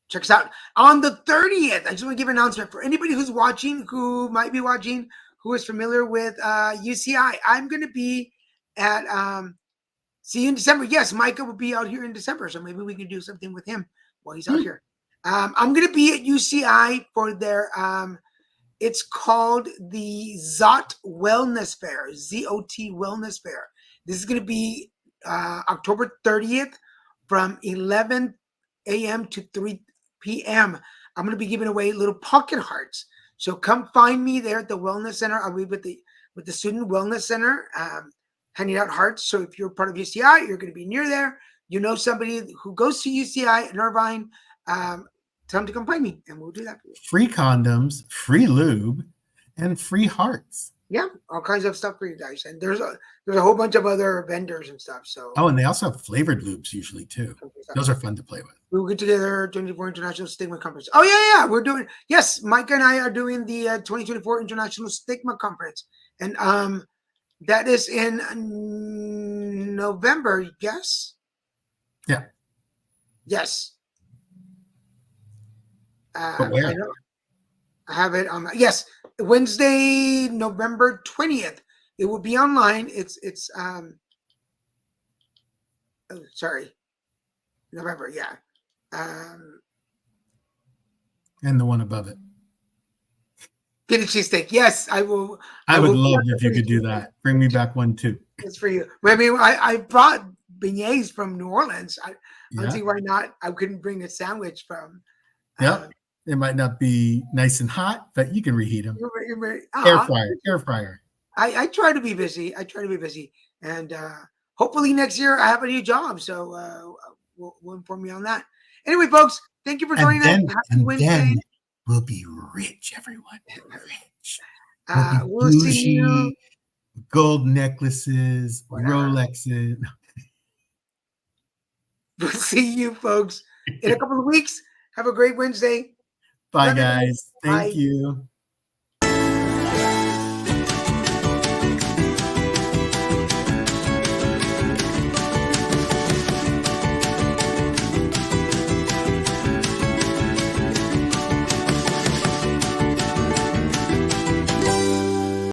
D: check us out on the 30th. I just want to give an announcement for anybody who's watching, who might be watching, who is familiar with UCI. I'm going to be at. See you in December. Yes, Micah will be out here in December, so maybe we can do something with him while he's out here. I'm going to be at UCI for their, it's called the ZOT Wellness Fair, ZOT Wellness Fair. This is going to be October 30th from 11 a.m. to 3 p.m. I'm going to be giving away little pocket hearts. So come find me there at the Wellness Center. I'll be with the Student Wellness Center. Handing out hearts. So if you're part of UCI, you're going to be near there. You know somebody who goes to UCI in Irvine, tell them to come find me, and we'll do that for you.
C: Free condoms, free lube, and free hearts.
D: Yeah, all kinds of stuff for you guys. And there's a whole bunch of other vendors and stuff. So
C: and they also have flavored lubes usually too. Those are fun to play with.
D: We'll get together 2024 International Stigma Conference. Oh yeah, we're doing. Yes, Mike and I are doing the 2024 International Stigma Conference, and that is in November, yes?
C: Yeah.
D: Yes.
C: But where?
D: I have it on. Yes, Wednesday, November 20th. It will be online. It's November, yeah.
C: And the one above it.
D: Get a cheesesteak. Yes, I will.
C: I would love if you could do that. Bring me back one too.
D: It's for you. I mean, I brought beignets from New Orleans. I don't see why not. I couldn't bring a sandwich from.
C: It might not be nice and hot, but you can reheat them. Air fryer.
D: I try to be busy. And hopefully next year I have a new job. So we'll inform you on that. Anyway, folks, thank you for joining us. Happy Wednesday.
C: Then we'll be rich, everyone. Rich.
D: We'll see you.
C: Gold necklaces, Rolexes.
D: We'll see you, folks, in a couple of weeks. Have a great Wednesday.
C: Bye, guys. Thank you.